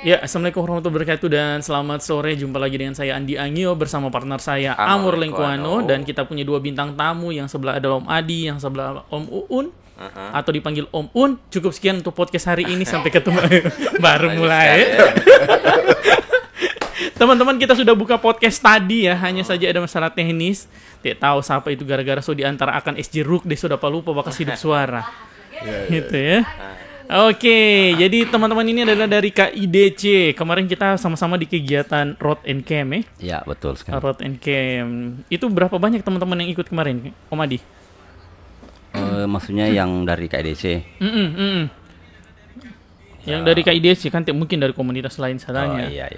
Ya, Assalamualaikum warahmatullahi wabarakatuh dan selamat sore. Jumpa lagi dengan saya Andi Angio bersama partner saya Amor Lengkuano. Dan kita punya dua bintang tamu, yang sebelah ada Om Adi, yang sebelah Om Uun. Atau dipanggil Om Un. Cukup sekian untuk podcast hari ini, sampai ketemu. Baru mulai. Teman-teman, kita sudah buka podcast tadi ya, hanya saja ada masalah teknis. Tidak tahu siapa itu, gara-gara so diantara akan SJ Rook deh, sudah lupa bakal hidup suara. Gitu ya. Oke, jadi teman-teman ini adalah dari KIDC. Kemarin kita sama-sama di kegiatan Road and Camp ya. Ya, betul sekali. Road and Camp. Itu berapa banyak teman-teman yang ikut kemarin, Om Adi? Maksudnya yang dari KIDC. Yang dari KIDC kan mungkin dari komunitas lain salahnya. Oh iya,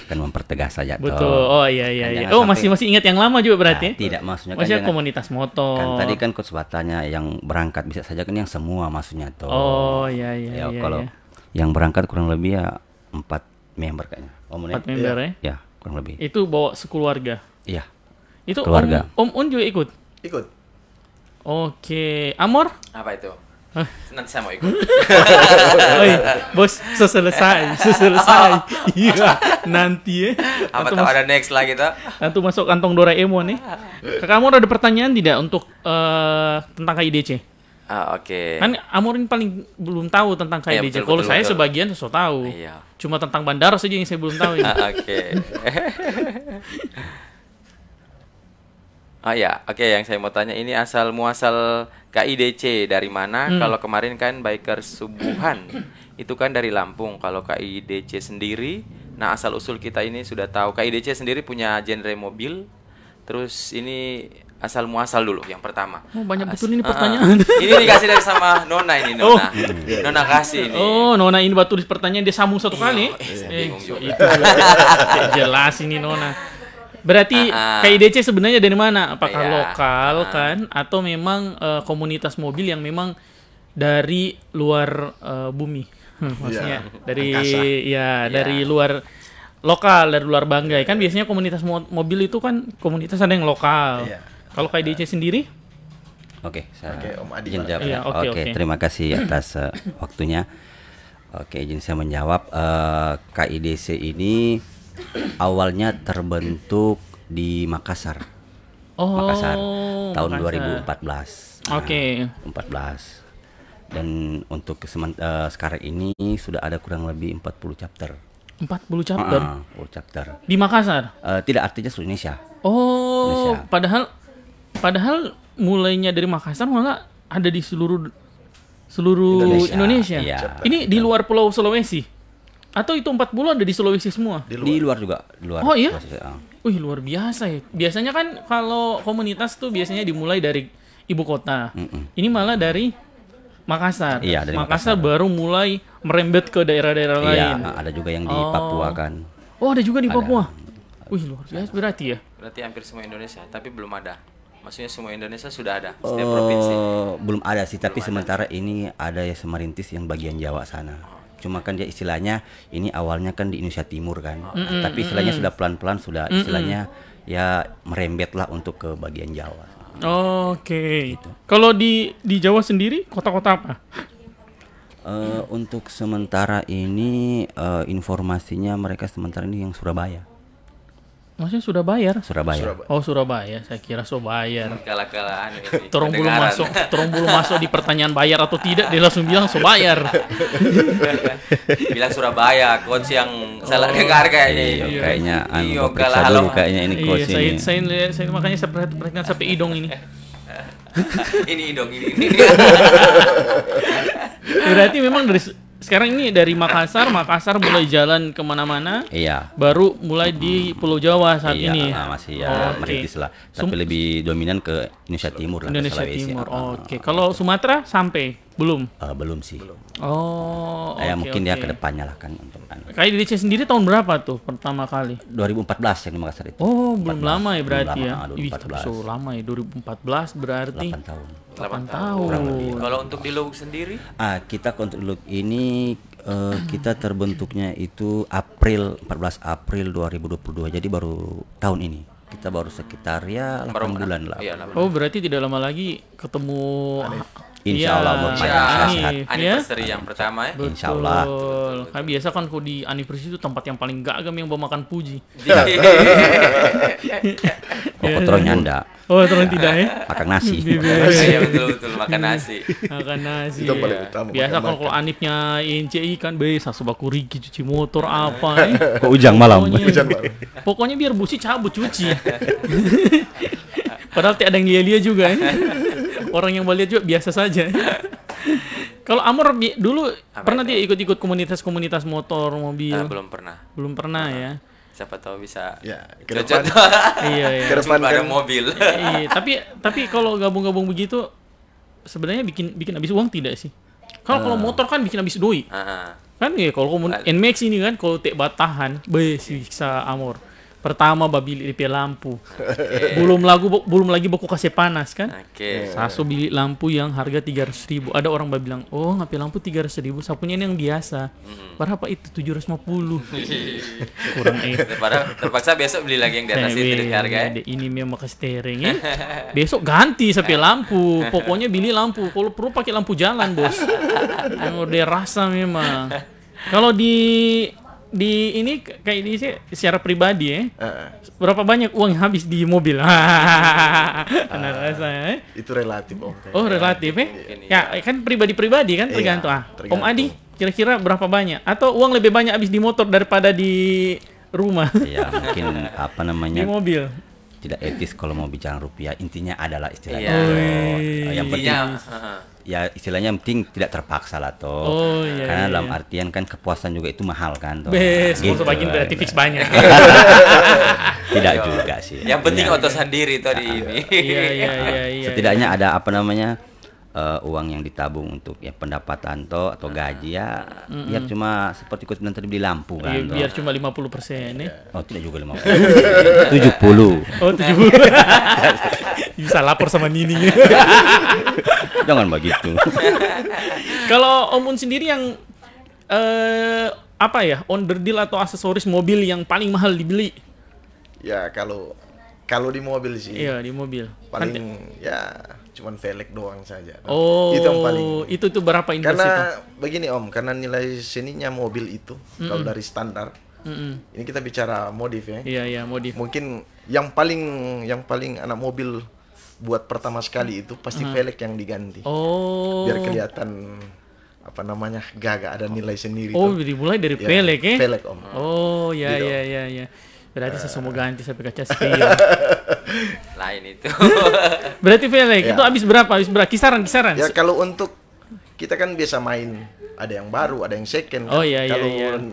kan mempertegas saja. Betul. Oh iya. Oh, masih ingat yang lama juga berarti? Nah, tidak, maksudnya kan komunitas motor. Kan tadi kan kesempatannya yang berangkat bisa saja kan yang semua maksudnya tuh. Oh iya. Kalau yang berangkat kurang lebih ya 4 member kayaknya. 4 member ya? Ya, kurang lebih. Itu bawa sekeluarga. Iya. Itu keluarga. Om Un juga ikut? Ikut. Oke. Amor? Apa itu? Nanti saya mau ikut. Oi, bos, selesai. Iya, nanti ya. Apa tahu ada next lagi tuh? Nanti masuk kantong Doraemon nih. Kakak Amor ada pertanyaan tidak untuk tentang KIDC? Oke. Kan Amor ini paling belum tahu tentang KIDC. Betul, Kalau betul, saya betul. sebagian sudah tahu. Iya. Cuma tentang bandara saja yang saya belum tahu ini. Oke. Oke, yang saya mau tanya ini asal muasal KIDC dari mana? Kalau kemarin kan Bikers Subuhan itu kan dari Lampung. Kalau KIDC sendiri, nah asal usul kita ini sudah tahu. KIDC sendiri punya genre mobil. Terus ini asal muasal dulu yang pertama. Oh, banyak betul ini pertanyaan. Ini dikasih dari sama Nona ini, Nona. Nona kasih ini. Oh, Nona ini buat tulis pertanyaan dia sambung satu kali. Bingung juga. Itu jelas ini Nona. Berarti KIDC sebenarnya dari mana? Apakah lokal kan, atau memang komunitas mobil yang memang dari luar bumi? Maksudnya dari angkasa. Dari luar lokal, dari luar Banggai. Kan biasanya komunitas mobil itu kan komunitas ada yang lokal. Kalau KIDC sendiri? Oke, Om Adi. izin jawab. Iya, oke. Terima kasih atas waktunya. Oke, izin saya menjawab. KIDC ini awalnya terbentuk di Makassar. Makassar tahun 2014. Oke. 14. Dan untuk sekarang ini sudah ada kurang lebih 40 chapter. 40 chapter? 40 chapter. Di Makassar? Tidak, artinya seluruh Indonesia. Oh, Indonesia. padahal mulainya dari Makassar malah ada di seluruh Indonesia. Iya. Ini di luar Pulau Sulawesi? Atau itu 40 ada di Sulawesi semua? Di luar juga. Oh iya? Sulawesi, Wih, luar biasa ya. Biasanya kan kalau komunitas tuh biasanya dimulai dari ibu kota. Ini malah dari Makassar. Iya, dari Makassar Makassar. baru mulai merembet ke daerah-daerah lain. Iya, ada juga yang di Papua kan. Oh, ada juga di Ada. Papua. Wih, luar biasa berarti ya. Berarti hampir semua Indonesia, tapi belum ada. Maksudnya semua Indonesia sudah ada setiap provinsi. Belum ada sih, tapi sementara ini ada ya semerintis yang bagian Jawa sana. Cuma kan dia istilahnya ini awalnya kan di Indonesia Timur kan. Tapi istilahnya sudah pelan-pelan sudah istilahnya ya merembet lah untuk ke bagian Jawa. Oke. Kalau di Jawa sendiri kota-kota apa? Untuk sementara ini informasinya mereka sementara ini yang Surabaya. Maksudnya sudah bayar? Surabaya. Oh, Surabaya. Saya kira so bayar. Kalah-kalahan ini. Terong belum pendengaran. masuk di pertanyaan bayar atau tidak, dia langsung bilang so bayar. Bilang Surabaya, coach yang salah dengar kayaknya. Iya, kayaknya Iyo, periksa kalah dulu halau. kayaknya ini coach Iya, ini. saya makanya saya perhatikan sampai idong ini. Ini dong, ini. Berarti memang sekarang ini dari Makassar mulai jalan kemana-mana. Iya. Baru mulai di Pulau Jawa saat Iya, ini. masih ya Oke. merintis lah. Tapi lebih dominan ke Indonesia Timur lah. ke Indonesia Sulawesi. Timur. Oke. Kalau Sumatera sampai belum? Belum sih. Oh, Ya oke, mungkin dia oke. ke depannya lah kan untuk KIDC sendiri tahun berapa tuh pertama kali? 2014 yang di Makassar itu. Oh, belum 14. lama ya berarti Belum ya. lama, Ih, 2014. so lama ya 2014 berarti 8 tahun. 8 tahun. Kalau untuk di Luwuk sendiri, Kita untuk ini kita terbentuknya itu April 14 April 2022. Jadi baru tahun ini. Kita baru sekitar ya 8 bulan lah. Iya, Oh, berarti tidak lama lagi ketemu Insya Allah umur panjang sehat. Anniversary yang pertama ya. Insya Allah. Kan biasa kan kalau di anniversary itu tempat yang paling gagam yang bawa makan puji. Pokok tronya enggak. Oh, terus tidak ya? Makan nasi. Iya betul makan nasi. Makan nasi. Itu paling utama, Biasa makan kan kalau anipnya INCI kan biasa sebaku Riki cuci motor apa ya. Kok ujang malam? Pokoknya biar busi cabut cuci. Padahal tidak ada yang lia-lia juga ya. Orang yang lihat juga biasa saja. Kalau Amor dulu pernah dia ikut-ikut komunitas-komunitas motor, mobil? Belum pernah. Belum pernah ya. Siapa tahu bisa. Ya, ke depan. Iya. Ke depan ada kan mobil. Iya, tapi kalau gabung-gabung begitu sebenarnya bikin habis uang tidak sih? Kalau motor kan bikin habis doi. Kan ya kalau NMAX ini kan kalau tek batahan, bisa Amor. Pertama beli lampu. Belum lagi baku kasih panas kan. Sasu beli lampu yang harga 300.000. Ada orang bilang, "Oh, ngapain lampu 300.000? Sapunya ini yang biasa." Berapa itu? 750. Kurang Terpaksa besok beli lagi yang di atas itu harga. Ini memang kasih steering ya. Besok ganti sampai lampu. Pokoknya beli lampu. Kalau perlu pakai lampu jalan, Bos. Yang udah rasa memang. Kalau di ini kayak ini sih secara pribadi ya. Berapa banyak uang yang habis di mobil? Benar rasa. Itu relatif Om. Oh, relatif ya? Ya kan pribadi-pribadi kan tergantung. Om Adi kira-kira berapa banyak? Atau uang lebih banyak habis di motor daripada di rumah? Ya mungkin apa namanya? Di mobil. Tidak etis kalau mau bicara rupiah. Intinya adalah istilahnya. Yang penting ya istilahnya yang penting tidak terpaksa lah toh. Karena dalam artian kan kepuasan juga itu mahal kan toh. Sponsor bagian berarti fix banyak. Tidak juga sih. Yang penting otot sendiri tadi ini. Iya. Setidaknya ada apa namanya uang yang ditabung untuk ya pendapatan toh atau gaji ya. Biar cuma seperti kau bilang tadi beli lampu kan. Biar cuma 50% ya. Oh tidak juga 50. 70. Oh 70. Bisa lapor sama Nini. Jangan begitu. Kalau Om Un sendiri yang apa ya, onderdil atau aksesoris mobil yang paling mahal dibeli? Ya kalau di mobil sih. Iya, di mobil. Paling ya cuman velg doang saja. Oh, itu yang paling. Itu berapa investasi? Karena begini Om, karena nilai seninya mobil itu kalau dari standar. Ini kita bicara modif ya. Iya, modif. Mungkin yang paling anak mobil buat pertama sekali itu pasti velg yang diganti. Oh. Biar kelihatan apa namanya gagah, ada nilai sendiri. Oh, dimulai dari velg ya? Velg Om. Oh, ya. Berarti saya mau ganti sampai kaca spion. Lain itu. Berarti velg itu habis berapa? Kisaran? Ya kalau untuk kita kan biasa main, ada yang baru, ada yang second. Oh iya. Kalau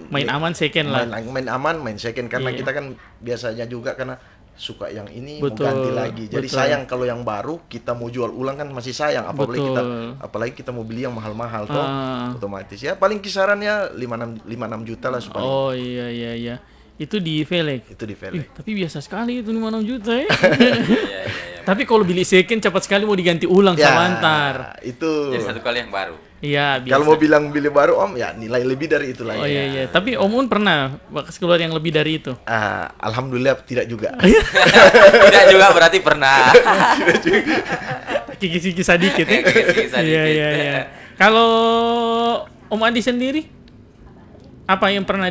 main aman second lah. Main aman, main second karena kita kan biasanya juga karena suka yang ini mau ganti lagi. Jadi sayang kalau yang baru kita mau jual ulang kan masih sayang. Apalagi kita mau beli yang mahal-mahal toh. Otomatis ya paling kisarannya 5-6 juta lah supaya. Oh iya. Itu di velg. Tapi biasa sekali itu 5-6 juta ya. Tapi kalau beli second cepat sekali mau diganti ulang sama antar. Itu. Jadi satu kali yang baru. Iya, biasa. Kalau mau bilang beli baru Om, ya nilai lebih dari itu lagi. Oh iya. Tapi Om Un pernah keluar yang lebih dari itu? Alhamdulillah tidak juga. Tidak juga berarti pernah. Kiki-kiki sedikit ya. Iya. Kalau Om Adi sendiri apa yang pernah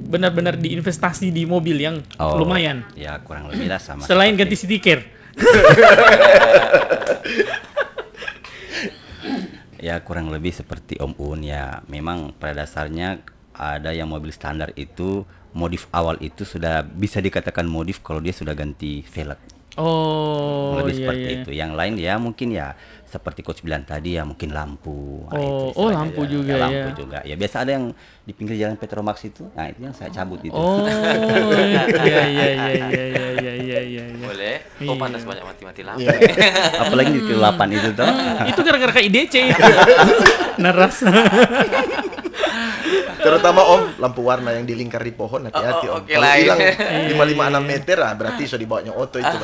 benar-benar diinvestasi di mobil yang lumayan? Ya kurang lebih lah sama. Selain ganti stiker. Ya kurang lebih seperti Om Un ya. Memang pada dasarnya ada yang mobil standar itu modif awal itu sudah bisa dikatakan modif kalau dia sudah ganti velg. Oh, lebih seperti itu. Yang lain ya mungkin ya seperti coach bilang tadi ya mungkin lampu. Lampu juga ya. Lampu juga. Ya biasa ada yang di pinggir jalan Petromax itu. Nah, itu yang saya cabut itu. Oh, iya. Boleh. Panas banyak mati-mati lampu. Apalagi di kelapan itu toh. Itu gara-gara IDC itu. Narasa. Terutama Om, lampu warna yang dilingkar di pohon hati-hati Om. Kalau hilang 556 meter berarti sudah dibawanya oto itu.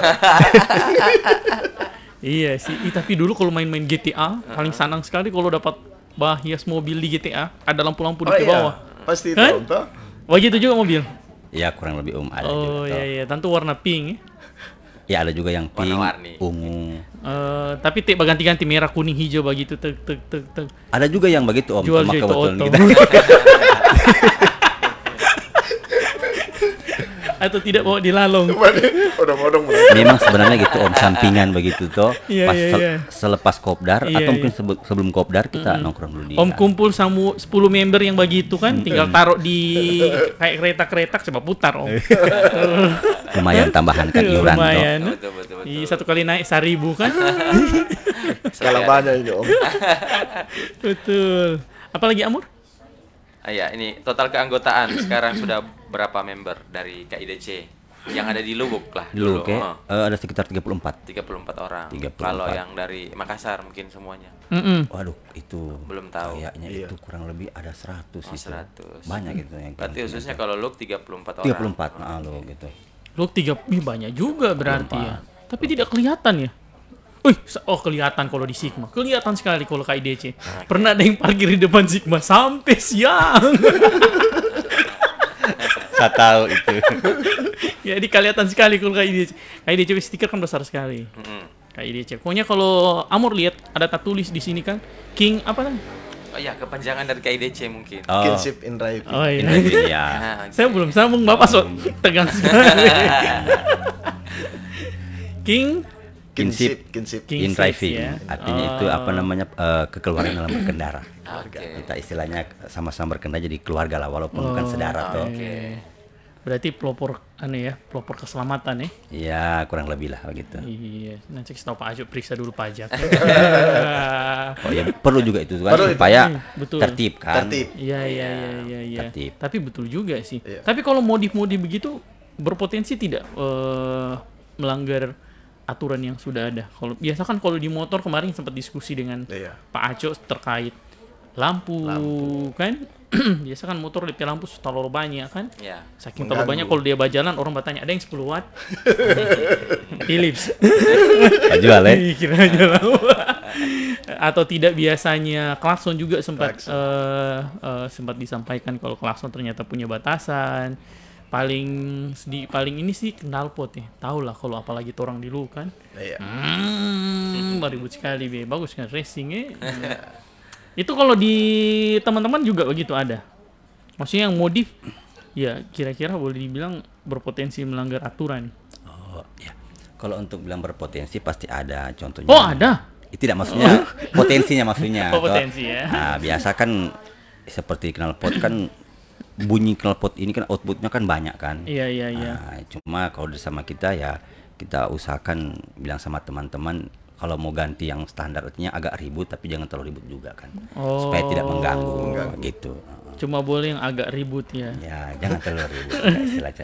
Iya sih, tapi dulu kalau main-main GTA paling senang sekali kalau dapat hias mobil di GTA ada lampu-lampu di bawah. Pasti itu Om toh. Wah gitu juga mobil. Ya kurang lebih ada. Oh iya, tentu warna pink. Ya ada juga yang pink, Warna-warni. ungu. Tapi tiap ganti-ganti merah, kuning, hijau begitu. Tek. Ada juga yang begitu Om. Jual Cuma itu kebetulan auto. kita. Atau tidak bawa dilalong. Odong-odong. Memang sebenarnya gitu Om, sampingan begitu toh. Iya, Pas iya. selepas kopdar Iya, atau mungkin iya. sebelum kopdar kita nongkrong dulu di. Om kumpul sama 10 member yang begitu kan, tinggal taruh di kayak kereta-kereta coba putar Om. Lumayan tambahan kan iuran toh. Lumayan. Betul. Satu kali naik 1.000 kan. Skala banyak ini Om. Betul. Apalagi Amur? Ya, ini total keanggotaan sekarang sudah berapa member dari KIDC yang ada di Lubuk lah Di Lubuk dulu? ya, ada sekitar 34. 34 orang. 34. Kalau yang dari Makassar mungkin semuanya. Waduh, itu Belum tahu. kayaknya itu kurang lebih ada 100 itu. 100. Banyak gitu yang Berarti khususnya kalau Lubuk 34 orang. 34 lo gitu. Lu 3 banyak juga berarti ya. Tapi tidak kelihatan ya. Kelihatan kalau di Sigma. Kelihatan sekali kalau KIDC. Pernah ada yang parkir di depan Sigma sampai siang. Saya tahu itu. Jadi kelihatan sekali kalau KIDC. KIDC stiker kan besar sekali. KIDC. Pokoknya kalau Amor lihat ada tulis di sini kan King apa kan? Oh iya, kepanjangan dari KIDC mungkin. Oh, Kinship in driving. Oh iya. ini ya. Nah, Saya belum sambung Bapak tegang sekali. King Kinship. In driving, ya. artinya itu apa namanya kekeluargaan dalam berkendara. Oke. Kita istilahnya sama-sama berkendara jadi keluarga lah walaupun bukan saudara toh. Berarti pelopor keselamatan ya. Iya, kurang lebih lah begitu. Iya, nanti kita tahu Pak Ajo periksa dulu pajak. Oh ya perlu juga itu kan Perlu, supaya betul. tertib kan. Tertib. Iya. Tertib. Tapi betul juga sih. Iya. Tapi kalau modif-modif begitu berpotensi tidak melanggar aturan yang sudah ada. Kalau biasa kan kalau di motor kemarin sempat diskusi dengan Iya. Pak Aco terkait lampu. Kan. Biasa kan motor DP lampu terlalu banyak kan. Ya. Saking terlalu banyak kalau dia berjalan orang bertanya ada yang 10 watt. Philips. Jual ya. Kira aja lah. Atau tidak biasanya klakson juga sempat sempat disampaikan kalau klakson ternyata punya batasan. Paling ini sih knalpot ya. Tahu lah kalau apalagi orang dulu kan. Iya. Ribut sekali be. Bagus kan racing ya. Itu kalau di teman-teman juga begitu ada. Maksudnya yang modif ya kira-kira boleh dibilang berpotensi melanggar aturan. Oh ya. Kalau untuk bilang berpotensi pasti ada contohnya. Oh, ada. Tidak maksudnya potensinya maksudnya. Oh, potensi ya. Nah, biasa kan seperti knalpot kan bunyi knalpot ini kan outputnya kan banyak kan. Iya. Nah, cuma kalau sama kita ya kita usahakan bilang sama teman-teman kalau mau ganti yang standar artinya agak ribut tapi jangan terlalu ribut juga kan. Supaya tidak mengganggu gitu. Cuma boleh yang agak ribut ya. Ya, jangan terlalu ribut.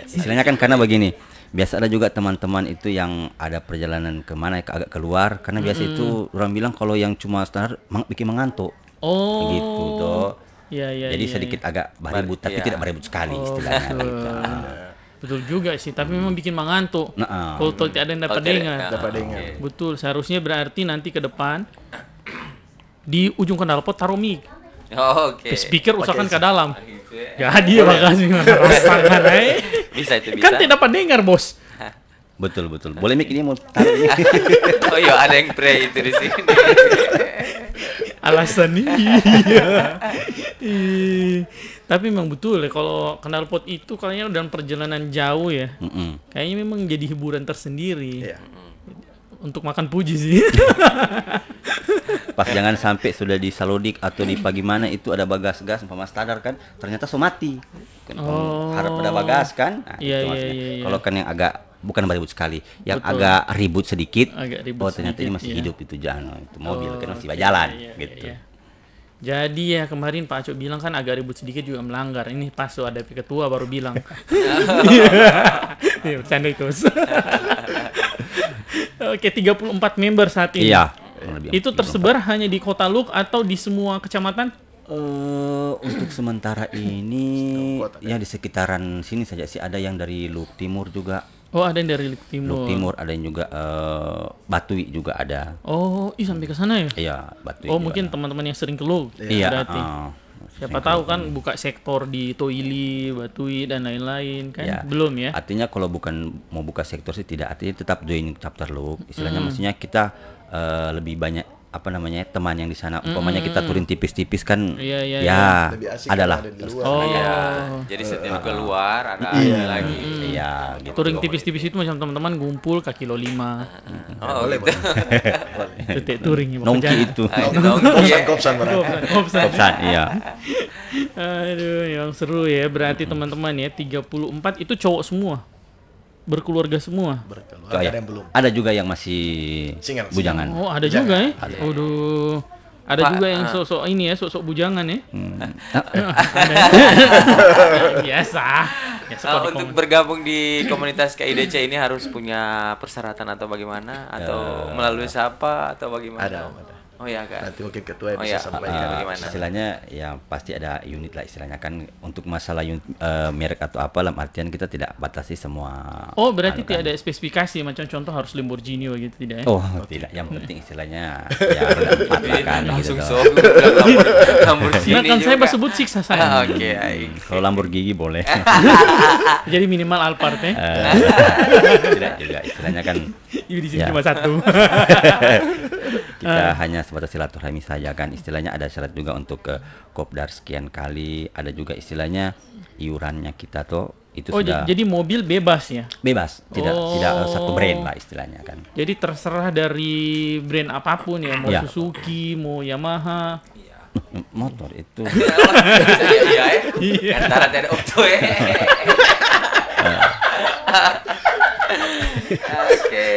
Istilahnya kan karena begini, biasa ada juga teman-teman itu yang ada perjalanan kemana agak keluar karena biasa itu orang bilang kalau yang cuma standar bikin mengantuk. Oh. Gitu toh. Iya. Jadi sedikit agak beribut tapi tidak beribut sekali istilahnya betul. gitu. Betul juga sih, tapi memang bikin mengantuk. Kalau tidak ada yang dapat dengar. Dapat dengar. Betul, seharusnya berarti nanti ke depan di ujung knalpot taruh mic. Oke. Speaker usahakan ke dalam. Gitu ya. Jadi ya makasih rasakan Bisa itu bisa. Kan tidak dapat dengar, Bos. Betul. Boleh mic ini mau taruh ini. Oh iya, ada yang pray itu di sini. Alasan iya. Tapi memang betul ya kalau knalpot itu kayaknya dalam perjalanan jauh ya. Kayaknya memang jadi hiburan tersendiri. Iya. Untuk makan puji sih. Pas jangan sampai sudah di Salodik atau di pagi mana itu ada bagas gas umpama standar kan ternyata mati. Kan harap ada bagas kan. Nah, Iya, itu maksudnya. iya. Kalau kan yang agak bukan beribut sekali, yang agak ribut sedikit. Agak ribut ternyata ini sedikit, masih iya. hidup itu jangan itu mobil kan masih berjalan gitu. Iya. Jadi ya kemarin Pak Acok bilang kan agak ribut sedikit juga melanggar. Ini pas tuh ada ketua baru bilang. Iya, bercanda itu. Oke, 34 member saat ini. Iya. Itu tersebar hanya di Kota Luk atau di semua kecamatan? Untuk sementara ini ya di sekitaran sini saja sih ada yang dari Luk Timur juga. Oh, ada yang dari Luk Timur. Luk Timur ada yang juga Batui juga ada. Oh, sampai ke sana ya? Iya, Batui. Oh, juga mungkin ada. teman-teman yang sering ke Luk. Iya, Berarti. Siapa tahu kan buka sektor di Toili, Batui dan lain-lain kan? Ya. Belum ya? Artinya kalau bukan mau buka sektor sih tidak, artinya tetap join chapter loop. Istilahnya maksudnya kita lebih banyak teman yang di sana. Umpamanya kita turun tipis-tipis kan, Lebih asik adalah. ada di luar. Iya. Jadi setiap keluar ada lagi. Iya, gitu. Touring tipis-tipis itu macam teman-teman ngumpul ke kilo 5. Boleh, gitu. Titik touring ya, Nongki itu. Kopsan berarti. Kopsan, iya. Aduh, yang seru ya. Berarti teman-teman ya 34 itu cowok semua. Berkeluarga semua. Berkeluarga, ada yang belum. Ada juga yang masih Single. bujangan. Oh, ada juga ya? Waduh. Ada juga yang sok-sok ini ya, sok-sok bujangan ya. Biasa. Untuk bergabung di komunitas KIDC ini harus punya persyaratan atau bagaimana? Atau melalui siapa atau bagaimana? Ada. Oh ya kan. Nanti mungkin ketua yang bisa sampaikan gimana? Istilahnya ya pasti ada unit lah istilahnya kan, untuk masalah merek atau apa, dalam artian kita tidak batasi semua. Oh, berarti tidak ada spesifikasi macam contoh harus Lamborghini begitu tidak ya? Oh, tidak. Yang penting istilahnya ya kan Langsung gitu. Lamborghini. Nah, kan saya sebut siksa saya. Oke, Kalau Lamborghini boleh. Jadi minimal Alphard ya. Tidak juga istilahnya kan Di sini cuma satu. kita hanya sebatas silaturahmi saja kan, istilahnya ada syarat juga untuk ke kopdar sekian kali, ada juga istilahnya iurannya kita tuh itu sudah jadi mobil bebas ya? bebas, tidak satu brand lah istilahnya kan. Jadi terserah dari brand apapun ya, mau Suzuki, mau Yamaha. Motor itu iya. Antara ada auto ya. Oke.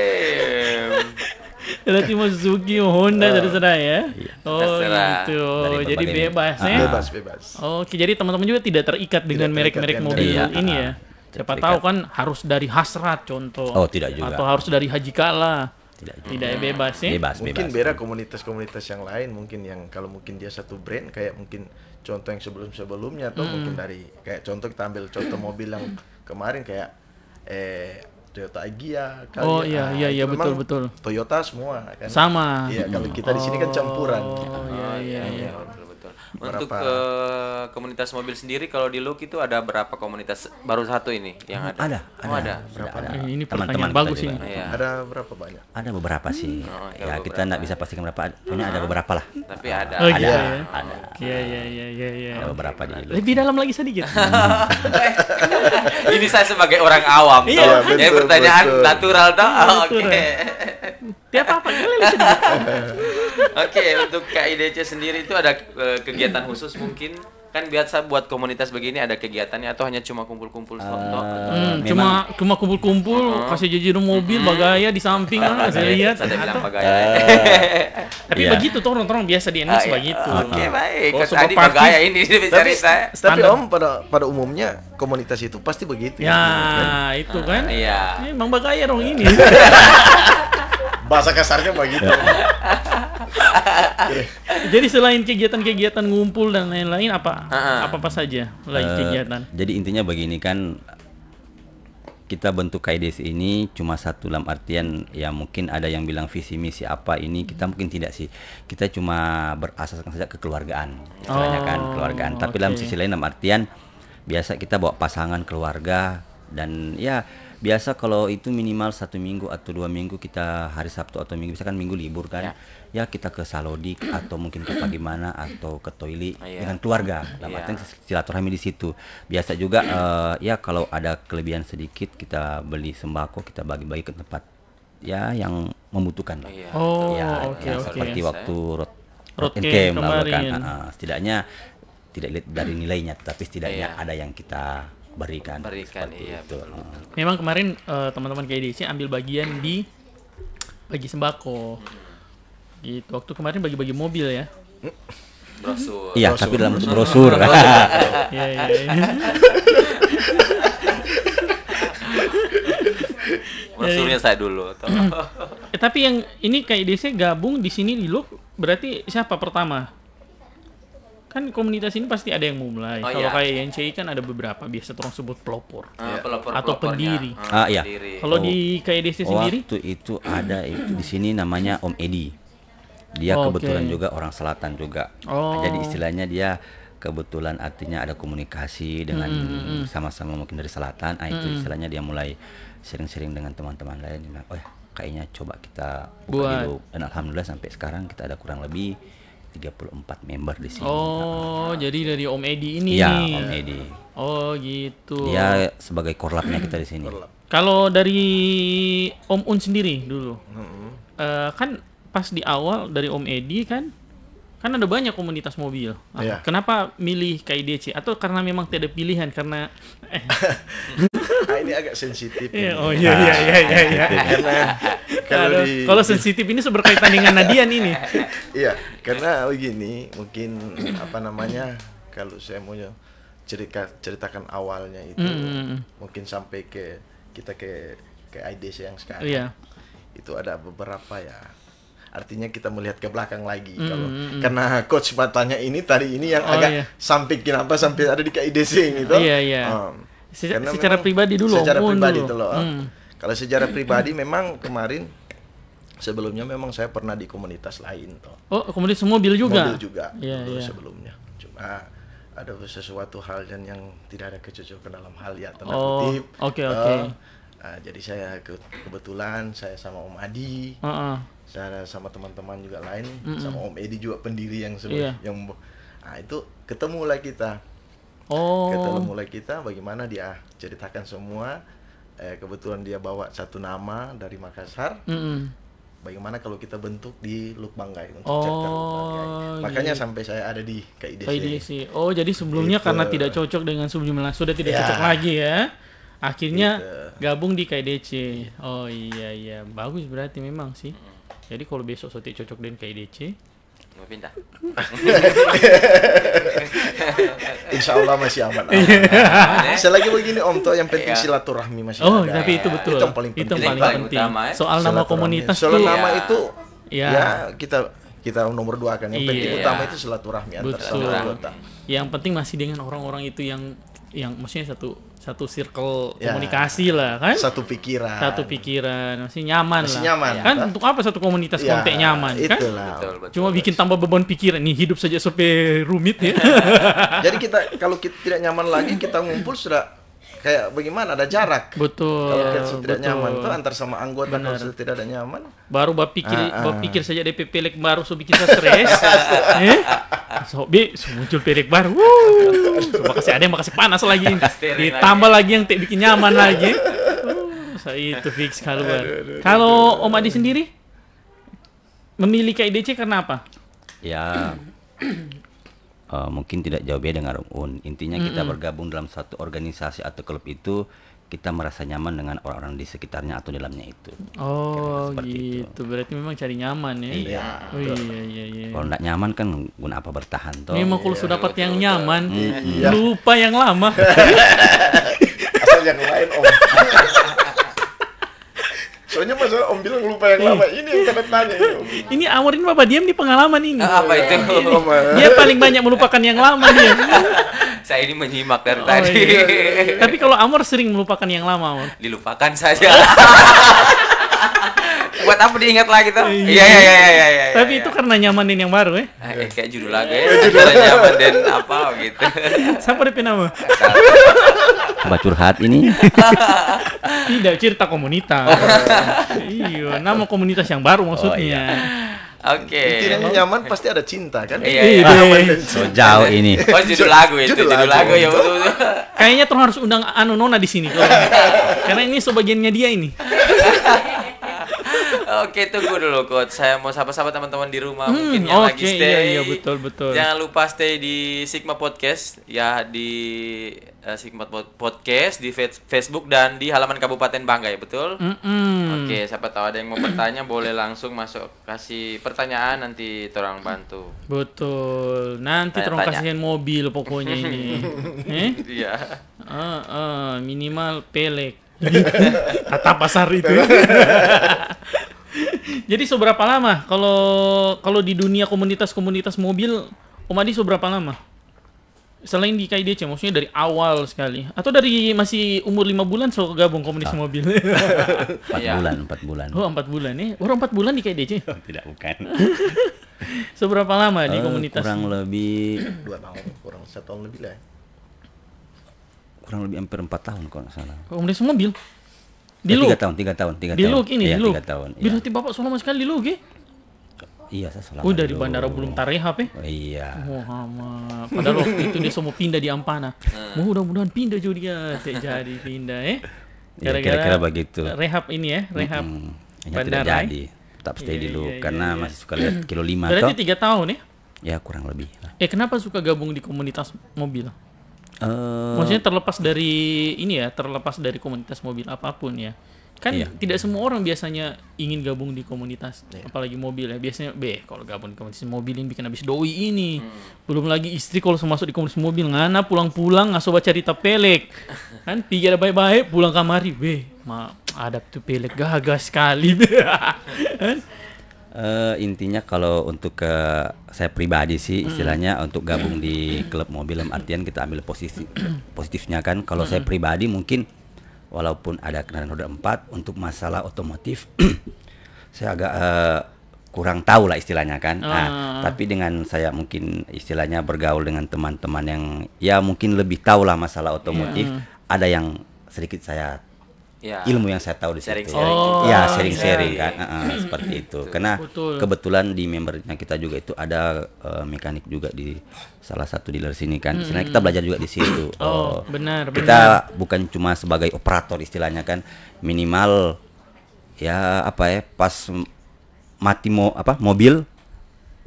Berarti mau Suzuki, mau Honda terserah ya. Oh, terserah. gitu. Dari Jadi berbagai bebas ya. Bebas. Oke, jadi teman-teman juga tidak terikat dengan merek-merek mobil ini ya. Siapa tahu kan harus dari Hasrat contoh. Oh, tidak juga. Atau harus dari Haji Kala. Tidak bebas ya. Mungkin beda komunitas-komunitas yang lain, mungkin yang kalau mungkin dia satu brand kayak mungkin contoh yang sebelum-sebelumnya atau mungkin dari kayak contoh kita ambil contoh mobil yang kemarin kayak Toyota Agya kali. Oh iya betul. Toyota semua kan. Sama. Iya, kalau kita di sini kan campuran. Oh iya. Betul. Untuk komunitas mobil sendiri kalau di Look itu ada berapa komunitas? Baru satu ini yang ada. Ada. Berapa? Ini Teman-teman pertanyaan bagus kita ini. juga. Iya. Ada berapa banyak? Ada beberapa sih. Ya kita nggak bisa pastikan berapa, punya ada beberapa lah. Tapi ada. Oh, gitu ya. Ada. Iya. Ada beberapa di Look. Lebih dalam lagi sedikit. Ini saya sebagai orang awam Iya, toh. betul, Jadi pertanyaan betul. natural toh. Oke. Tiap apa kali sedikit. Oke, untuk KIDC sendiri itu ada kegiatan khusus mungkin? Kan biasa buat komunitas begini ada kegiatannya atau hanya cuma kumpul-kumpul toh? Cuma kumpul-kumpul, kasih jajaran mobil, bagaya di samping saya lihat. Saya bilang Atau- bagaya. Tapi Iya. begitu tuh orang-orang biasa di Indonesia begitu. Oke, baik. Oh, Tadi super bagaya party. ini cari saya. Tapi Om pada umumnya komunitas itu pasti begitu. Ya, itu kan. Iya. Emang bagaya dong ini. Bahasa kasarnya begitu. Jadi selain kegiatan-kegiatan ngumpul dan lain-lain apa saja lain kegiatan? Jadi intinya begini kan, kita bentuk KIDC ini cuma satu, dalam artian ya mungkin ada yang bilang visi misi apa ini, kita mungkin tidak sih, kita cuma berasaskan saja kekeluargaan istilahnya kan, keluargaan. Tapi dalam sisi lain, dalam artian biasa kita bawa pasangan keluarga, dan ya biasa kalau itu minimal 1 minggu atau 2 minggu kita hari Sabtu atau Minggu, misalkan Minggu libur kan, ya kita ke Salodik atau mungkin ke Pagimana atau ke Toili dengan keluarga. Dalam artian silaturahmi di situ. Biasa juga ya kalau ada kelebihan sedikit kita beli sembako, kita bagi-bagi ke tempat ya yang membutuhkan lah. Oh, Ya, oke. seperti waktu Road and camp camp lalu kan, kemarin. setidaknya tidak lihat dari nilainya, tapi setidaknya ada yang kita berikan seperti iya, itu. Memang kemarin teman-teman KIDC ambil bagian di bagi sembako. Gitu. Waktu kemarin bagi-bagi mobil ya. Brosur. Iya, tapi dalam bentuk brosur. Iya. Brosurnya saya dulu. Tapi yang ini KIDC gabung di sini di Look, berarti siapa pertama? Kan komunitas ini pasti ada yang mulai. Kalau kayak YNCI kan ada beberapa, biasa orang sebut pelopor atau pendiri. Iya. Kalau di KIDC sendiri? Waktu itu ada itu di sini namanya Om Edi. Dia kebetulan juga orang selatan juga. Jadi istilahnya dia kebetulan artinya ada komunikasi dengan sama-sama mungkin dari selatan, itu istilahnya dia mulai sering-sering dengan teman-teman lain, oh ya kayaknya coba kita buka dulu, dan alhamdulillah sampai sekarang kita ada kurang lebih 34 member di sini. Oh, jadi dari Om Edi ini. Iya, Om Edi. Oh, gitu. Dia sebagai korlapnya kita di sini. Kalau dari Om Un sendiri dulu, kan pas di awal dari Om Edi kan ada banyak komunitas mobil. Kenapa milih KIDC? Atau karena memang tidak ada pilihan karena ini agak sensitif. Oh iya. Karena kalau sensitif ini berkaitan dengan Nadian ini. Iya, karena begini, mungkin kalau saya mau ceritakan awalnya itu mungkin sampai kita ke IDC yang sekarang. Iya. Itu ada beberapa ya. Artinya kita melihat ke belakang lagi karena coach matanya ini tadi ini yang agak sampai kenapa sampai ada di KIDC gitu. Iya. Secara pribadi dulu. Secara pribadi itu loh. Kalau secara pribadi memang kemarin sebelumnya memang saya pernah di komunitas lain toh. Oh, komunitas mobil juga. Mobil juga sebelumnya. Cuma ada sesuatu hal yang tidak ada kecocokan dalam hal ya tanda kutip. Oke. Jadi saya kebetulan saya sama Om Adi. Saya sama teman-teman juga lain, sama Om Edi juga pendiri yang itu ketemu mulai kita. Bagaimana dia ceritakan semua. Kebetulan dia bawa satu nama dari Makassar. Bagaimana kalau kita bentuk di Lukbanggai untuk chapter Lukbanggai. Makanya sampai saya ada di KIDC. Oh, jadi sebelumnya karena tidak cocok dengan sebelumnya, sudah tidak cocok lagi ya. Akhirnya gabung di KIDC. Oh iya, bagus berarti memang sih. Jadi kalau besok Soti cocok dengan KIDC, mau pindah. Insya Allah masih aman. Selagi begini Om Toh, yang penting silaturahmi masih ada. Tapi itu betul. Itu paling penting. Soal nama komunitas soal nama itu kita nomor 2 kan. Yang penting utama itu silaturahmi antar anggota. Yang penting masih dengan orang-orang itu yang maksudnya satu circle komunikasi lah kan, satu pikiran masih nyaman kan. Untuk apa satu komunitas kontek nyaman kan, betul. Cuma bikin tambah beban pikiran nih, hidup saja sampai rumit ya. Jadi kita kalau kita tidak nyaman lagi, kita ngumpul sudah kayak bagaimana, ada jarak. Betul. Kalau kita tidak nyaman tuh antar sama anggota. Kalau sudah tidak ada nyaman, baru pikir saja DP pelek baru bikin stres. Muncul pelek baru. Makasih ada yang makasih panas lagi. Ditambah lagi yang bikin nyaman lagi. Itu fix kalau Om Adi sendiri memilih KIDC karena apa? Ya mungkin tidak jauh beda dengan Un. Intinya kita bergabung dalam satu organisasi atau klub itu, kita merasa nyaman dengan orang-orang di sekitarnya atau dalamnya itu. Oh gitu, berarti memang cari nyaman ya. Iya. Iya. Kalau nggak nyaman kan guna apa bertahan toh. Memang kalau sudah dapat yang nyaman, lupa yang lama. Asal yang lain Om. Soalnya masa Om bilang lupa yang lama, ini yang tanda tanya ini. Ini Amor ini Bapak diam di pengalaman ini. Apa itu? Dia paling banyak melupakan yang lama dia. Saya ini menyimak dari tadi. Iya. Tapi kalau Amor sering melupakan yang lama, Amor. Dilupakan saja. Buat apa diingat lagi tuh? Iya. Tapi itu karena nyamanin yang baru ya. Kayak judul lagu ya. Judul nyaman dan apa gitu. Siapa DP nama? Coba curhat ini. Tidak, cerita komunitas. Iya, nama komunitas yang baru maksudnya. Oke. Intinya nyaman pasti ada cinta kan? Iya. So jauh ini. Oh, judul lagu itu, judul lagu ya betul. Kayaknya terus harus undang Nona di sini karena ini sebagiannya dia ini. Oke, tunggu dulu Coach. Saya mau sapa-sapa teman-teman di rumah mungkin yang lagi stay. Iya, betul. Jangan lupa stay di Sigma Podcast ya, di Sigma Podcast di Facebook dan di halaman Kabupaten Banggai, betul? Oke, siapa tahu ada yang mau bertanya boleh langsung masuk kasih pertanyaan, nanti orang bantu. Betul. Nanti orang kasihin mobil pokoknya ini. Iya. Minimal pelek. Kata pasar itu. Jadi seberapa lama kalau di dunia komunitas mobil, Om Adi seberapa lama? Selain di KIDC, maksudnya dari awal sekali atau dari masih umur 5 bulan gabung komunitas mobil? 4 bulan. Oh, 4 bulan ya. 4 bulan di KIDC? Tidak, bukan. Seberapa lama di komunitas? Kurang lebih 2 tahun. yang 1 tahun lebih lah. Kurang lebih hampir 4 tahun kalau nggak salah. Komunitas mobil. Di Luk. 3 tahun. Di Luk ini, Iya, di Luk. 3 tahun. Berarti Bapak selama sekali di Luk ya? Iya, saya selama. Dari bandara belum tarehap ya? Oh, iya. Muhammad. Padahal waktu itu dia semua pindah di Ampana. Mudah-mudahan pindah juga dia. Jadi pindah ya. Ya, kira-kira begitu. Rehab ini ya, rehab Hanya tidak jadi. Tetap stay di Luk karena masih suka lihat kilo 5 Berarti 3 tahun ya? Ya, kurang lebih. Kenapa suka gabung di komunitas mobil? Maksudnya terlepas dari ini ya, terlepas dari komunitas mobil apapun ya. Kan tidak semua orang biasanya ingin gabung di komunitas, apalagi mobil ya. Biasanya kalau gabung di komunitas mobil ini bikin habis doi ini. Belum lagi istri kalau masuk di komunitas mobil ngana pulang-pulang ngasoba cerita pelek. Kan pikir baik-baik pulang kamari, ada tuh pelek gagas sekali. Intinya kalau untuk saya pribadi sih istilahnya untuk gabung di klub mobil, dalam artian kita ambil posisi positifnya kan. Kalau saya pribadi mungkin walaupun ada kendaraan roda 4 untuk masalah otomotif saya agak kurang tahu lah istilahnya kan. Tapi dengan saya mungkin istilahnya bergaul dengan teman-teman yang ya mungkin lebih tahu lah masalah otomotif, ada yang sedikit saya ilmu yang saya tahu di situ. Sharing-sharing kan, seperti itu. Karena kebetulan di membernya kita juga itu ada mekanik juga di salah satu dealer sini kan. Istilahnya kita belajar juga di situ. Benar. Kita bukan cuma sebagai operator istilahnya kan, minimal ya pas mati mobil